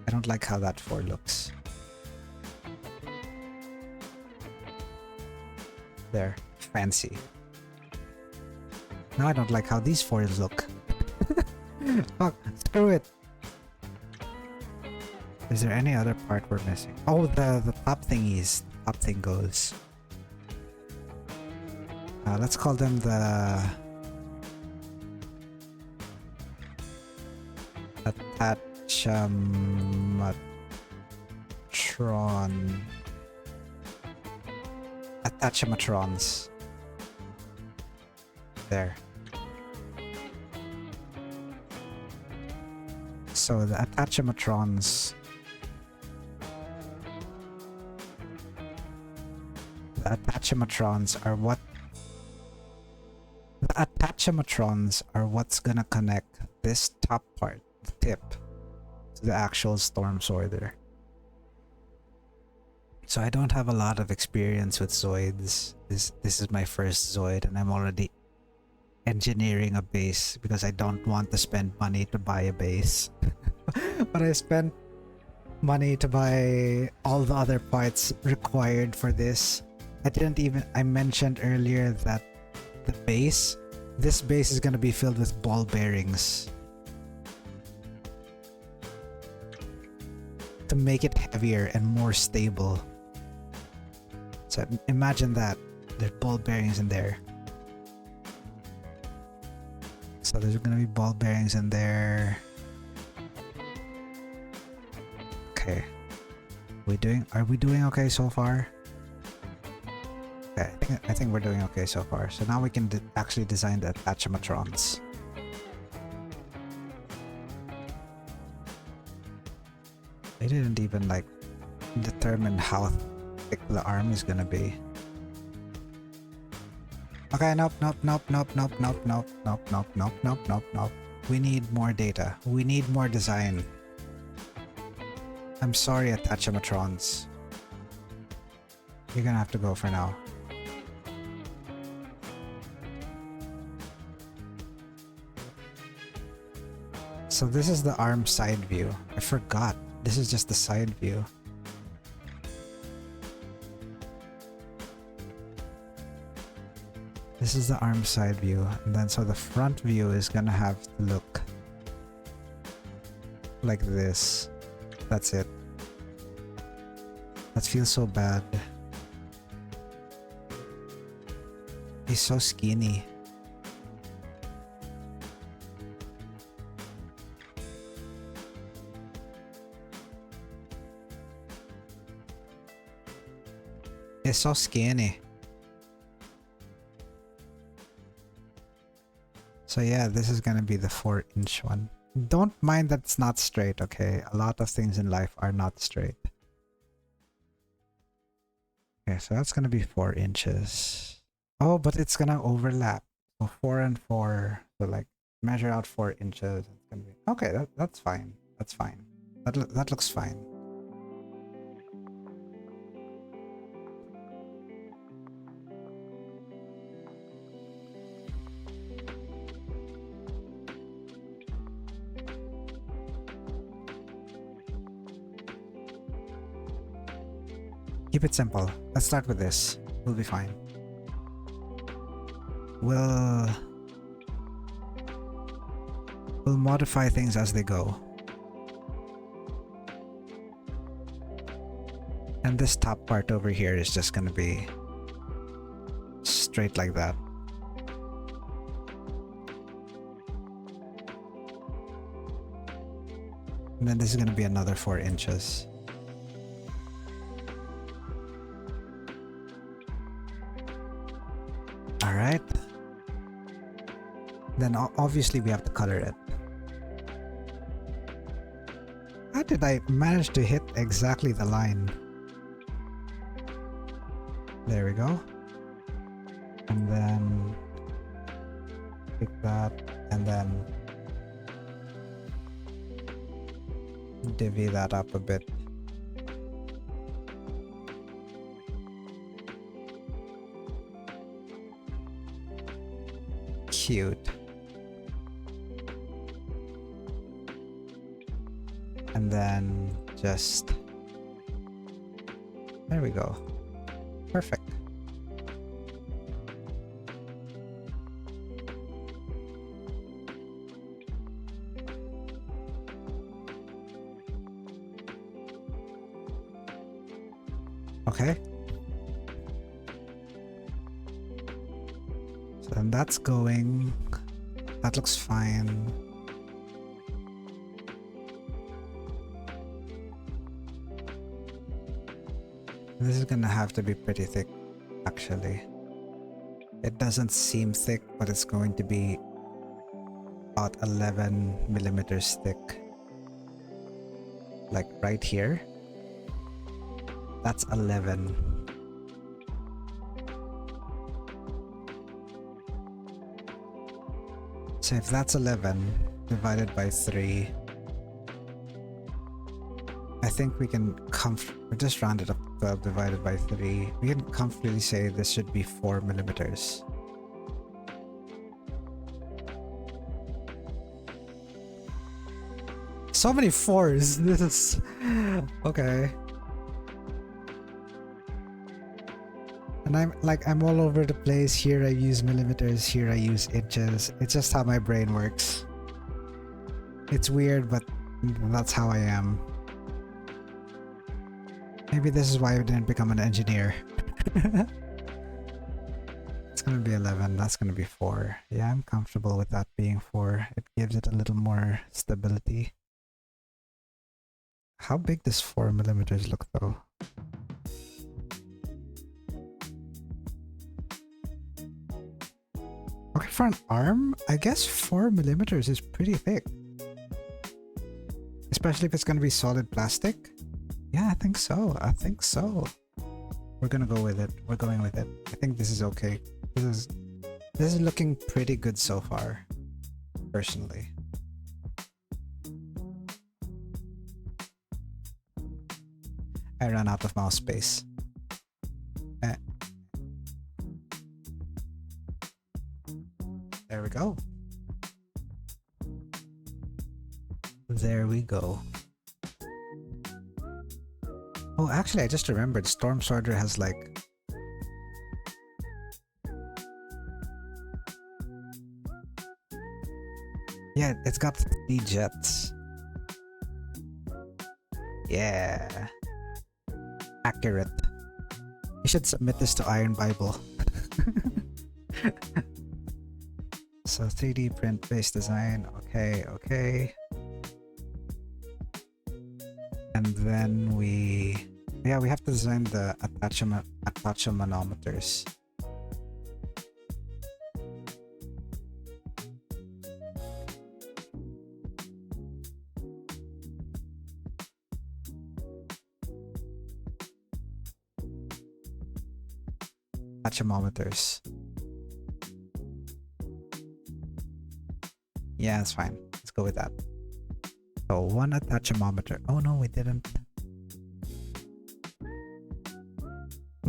I don't like how that 4 looks. There, fancy. Now I don't like how these 4s look. Fuck, screw it. Is there any other part we're missing? Oh, the top thingies. Top thing goes. Let's call them the Attachamatrons. There. So the Attachamatrons. The Attachamatrons are what. The Attachamatrons are what's gonna connect this top part, the tip, to the actual Storm Sworder. So I don't have a lot of experience with Zoids. This is my first Zoid, and I'm already engineering a base because I don't want to spend money to buy a base. But I spent money to buy all the other parts required for this. I mentioned earlier that this base is gonna be filled with ball bearings to make it heavier and more stable. So imagine that. There's ball bearings in there. So there's gonna be ball bearings in there. Okay. Are we doing okay so far? Okay, I think we're doing okay so far. So now we can actually design the Attachamatrons. They didn't even like determine how thick the arm is gonna be. Okay, nope. We need more data. We need more design. I'm sorry, Attachamatrons. You're gonna have to go for now. So this is the arm side view. I forgot. This is just the side view. This is the arm side view, and then so the front view is gonna have to look like this. That's it. That feels so bad. He's so skinny. He's so skinny. So yeah, this is gonna be the 4-inch one. Don't mind that it's not straight, okay? A lot of things in life are not straight. Okay, so that's gonna be 4 inches. Oh, but it's gonna overlap. So 4 and 4. So like measure out 4 inches. It's gonna be okay. That's fine. That's fine. That looks fine. Keep it simple. Let's start with this. We'll be fine. We'll modify things as they go. And this top part over here is just gonna be straight like that. And then this is gonna be another 4 inches. Alright. Then obviously we have to color it. How did I manage to hit exactly the line? There we go. And then pick that and then divvy that up a bit. Cute. And then just... There we go. Perfect. Okay. So then that's going. That looks fine. This is gonna have to be pretty thick, actually. It doesn't seem thick, but it's going to be about 11 millimeters thick. Like right here. That's 11. So if that's 11 divided by 3, I think we can just round it up to 12 divided by 3. We can comfortably say this should be 4 millimeters. So many 4s. This is... Okay. And I'm all over the place. Here I use millimeters, here I use inches. It's just how my brain works. It's weird, but that's how I am. Maybe this is why I didn't become an engineer. It's gonna be 11, that's gonna be 4. Yeah, I'm comfortable with that being 4. It gives it a little more stability. How big does 4 millimeters look though? Okay, for an arm, I guess 4 millimeters is pretty thick. Especially if it's gonna be solid plastic. Yeah, I think so. I think so. We're gonna go with it. We're going with it. I think this is okay. This is looking pretty good so far, personally. I ran out of mouse space. There we go. There we go. Oh, actually, I just remembered Storm Sworder has like... Yeah, it's got 3 jets. Yeah. Accurate. You should submit this to Iron Bible. So 3D print based design. Okay, okay. And then we have to design the attachometers. Attachometers. Yeah, that's fine. Let's go with that. So 1 attachometer. Oh no, we didn't. I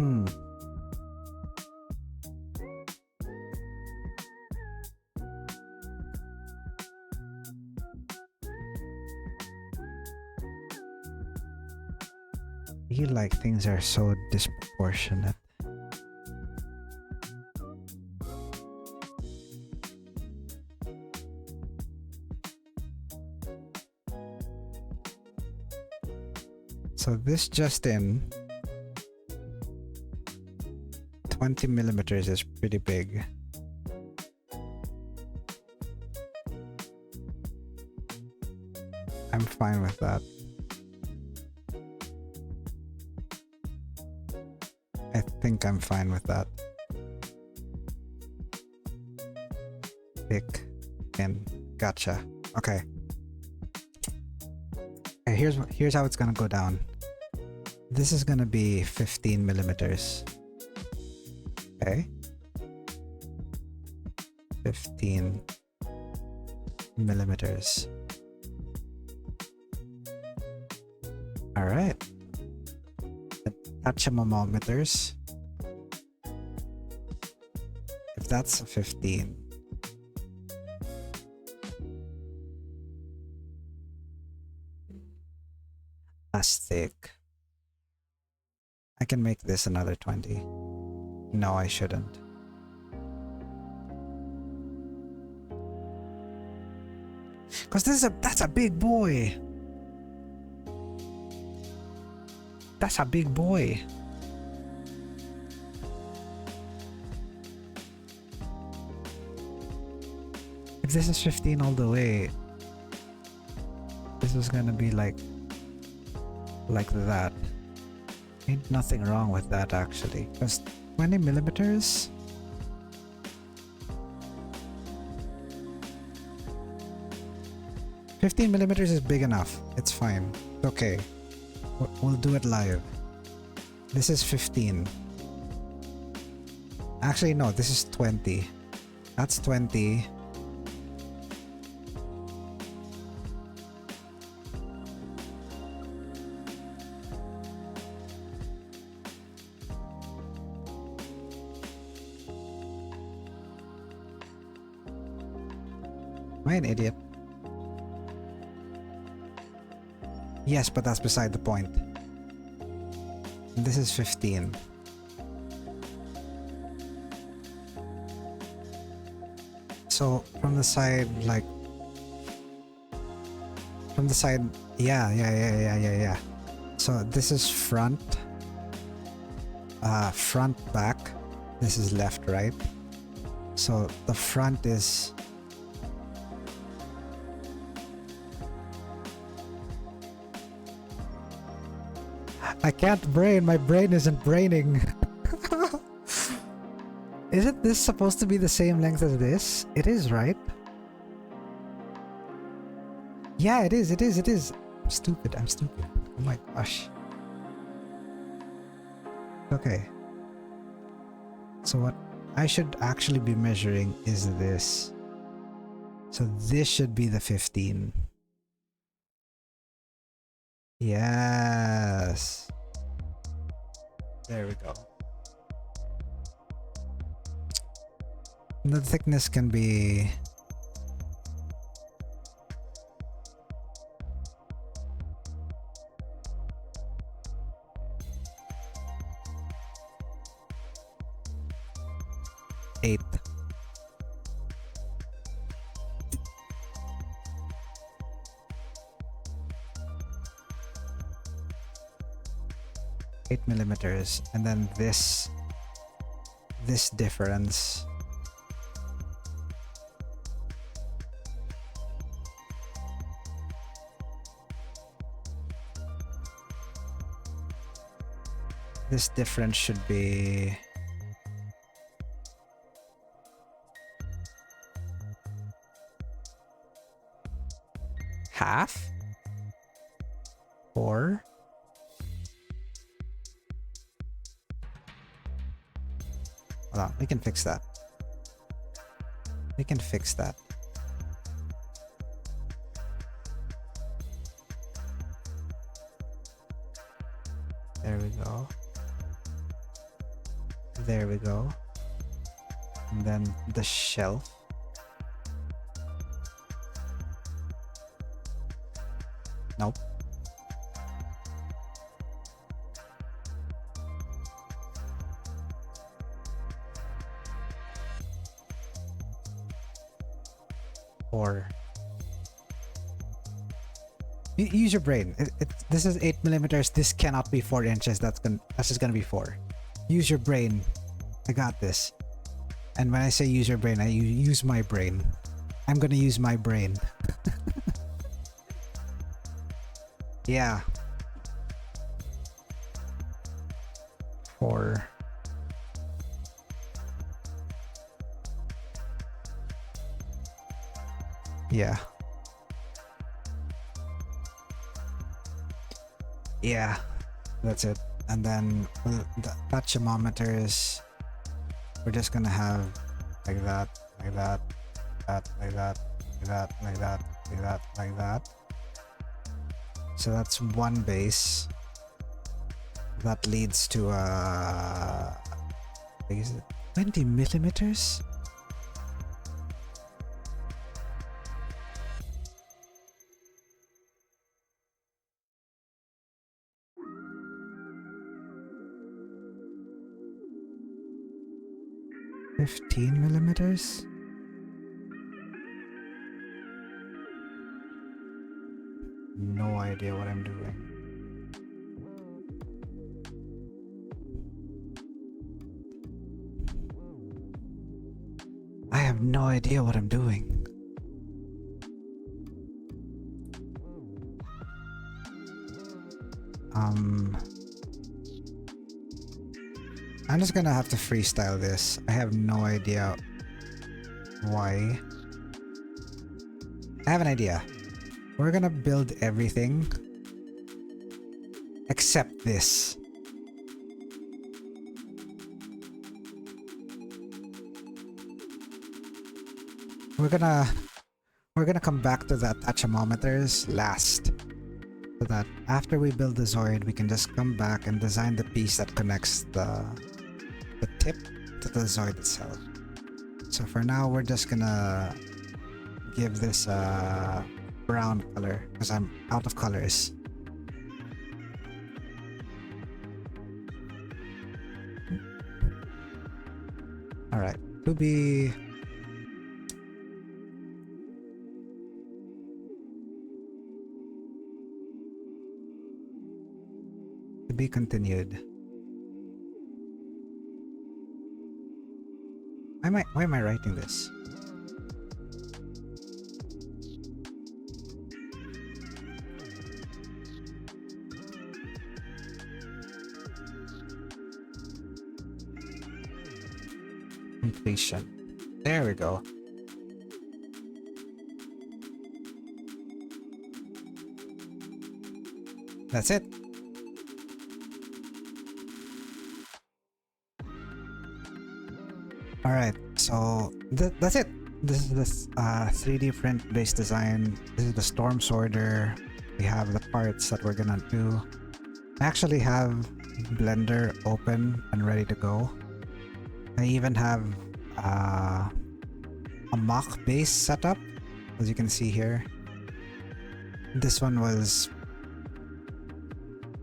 feel like things are so disproportionate. So this just in 20 millimeters is pretty big. I'm fine with that. I think I'm fine with that. Thick and gotcha. Okay. Okay, here's how it's gonna go down. This is gonna be 15 millimeters. Okay. 15 millimeters. All right. Attachometers. If that's 15. Plastic. I can make this another 20. No, I shouldn't. Because that's a big boy. That's a big boy. If this is 15 all the way, this is gonna be like that. Ain't nothing wrong with that actually. Because 20 millimeters. $15 millimeters is big enough. It's fine. Okay. We'll do it live. This is 15. Actually, no, this is 20. That's 20. Am I an idiot? Yes, but that's beside the point. This is 15. So from the side, like from the side, yeah. So this is front, front, back. This is left, right. So the front is I can't brain, my brain isn't braining. Isn't this supposed to be the same length as this? It is, right? Yeah, it is. I'm stupid. Oh my gosh. Okay. So what I should actually be measuring is this. So this should be the 15. Yes. There we go. The thickness can be eight. $8 and then this difference should be half or hold on, we can fix that. There we go. And then the shelf. Nope. Or use your brain. This is 8mm. This cannot be 4 inches. That's just gonna be 4. Use your brain. I got this. And when I say use your brain, I use my brain. I'm gonna use my brain. Yeah. 4. Yeah. Yeah. That's it. And then the tachometers, we're just gonna have like that, like that, like that, like that, like that, like that, like that. So that's one base. That leads to 20mm? 15 millimeters? No idea what I'm doing. I have no idea what I'm doing. I'm just gonna have to freestyle this. I have no idea why. I have an idea. We're gonna build everything except this. We're gonna come back to the attachometers last. So that after we build the Zoid, we can just come back and design the piece that connects the tip to the Zoid itself. So for now, we're just gonna give this a brown color because I'm out of colors. Alright, to be continued. Why am I writing this? Completion. There we go. That's it. Alright, so that's it. This is this 3D print based design. This is the Storm Sorter. We have the parts that we're gonna do. I actually have Blender open and ready to go. I even have a mock base setup, as you can see here. This one was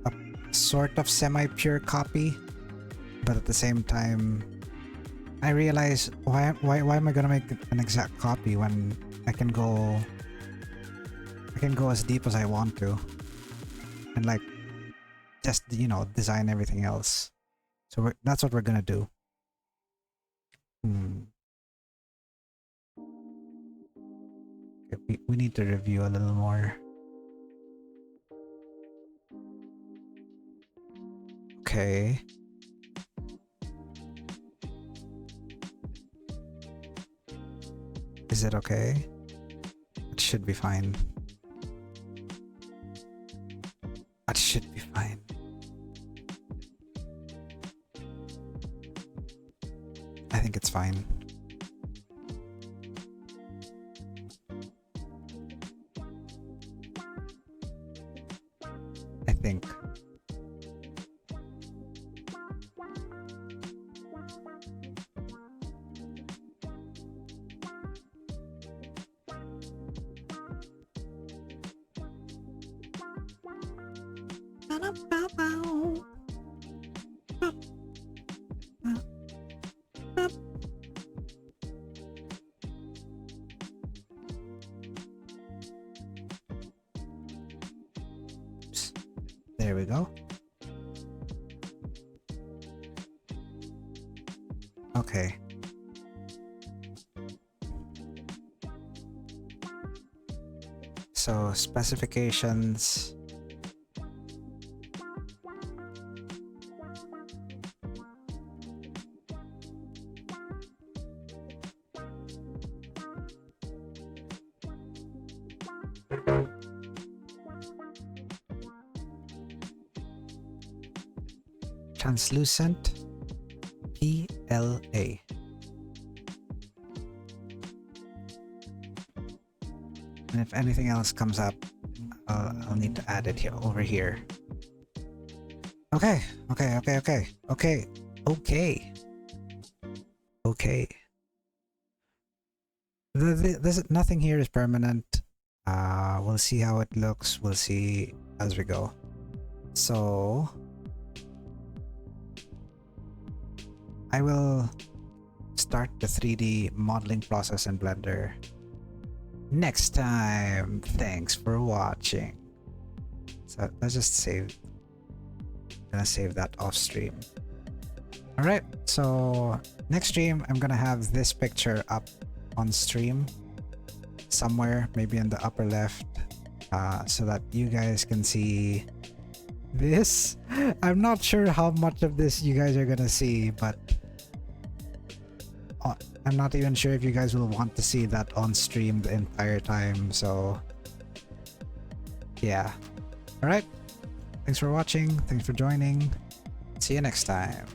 a sort of semi-pure copy, but at the same time I realized why am I gonna make an exact copy when I can go as deep as I want to and like just, you know, design everything else. So that's what we're gonna do. Okay, we need to review a little more. Okay. Is it okay? It should be fine. It should be fine. I think it's fine. I think. There we go. Okay. So specifications. Translucent PLA. And if anything else comes up, I'll need to add it here over here. Okay. This nothing here is permanent. We'll see how it looks. We'll see as we go. So I will start the 3D modeling process in Blender next time. Thanks for watching. So let's just save. I'm gonna save that off stream. Alright, so next stream I'm gonna have this picture up on stream somewhere, maybe in the upper left, so that you guys can see this. I'm not sure how much of this you guys are gonna see, but I'm not even sure if you guys will want to see that on stream the entire time, so yeah. Alright, thanks for watching, thanks for joining, see you next time.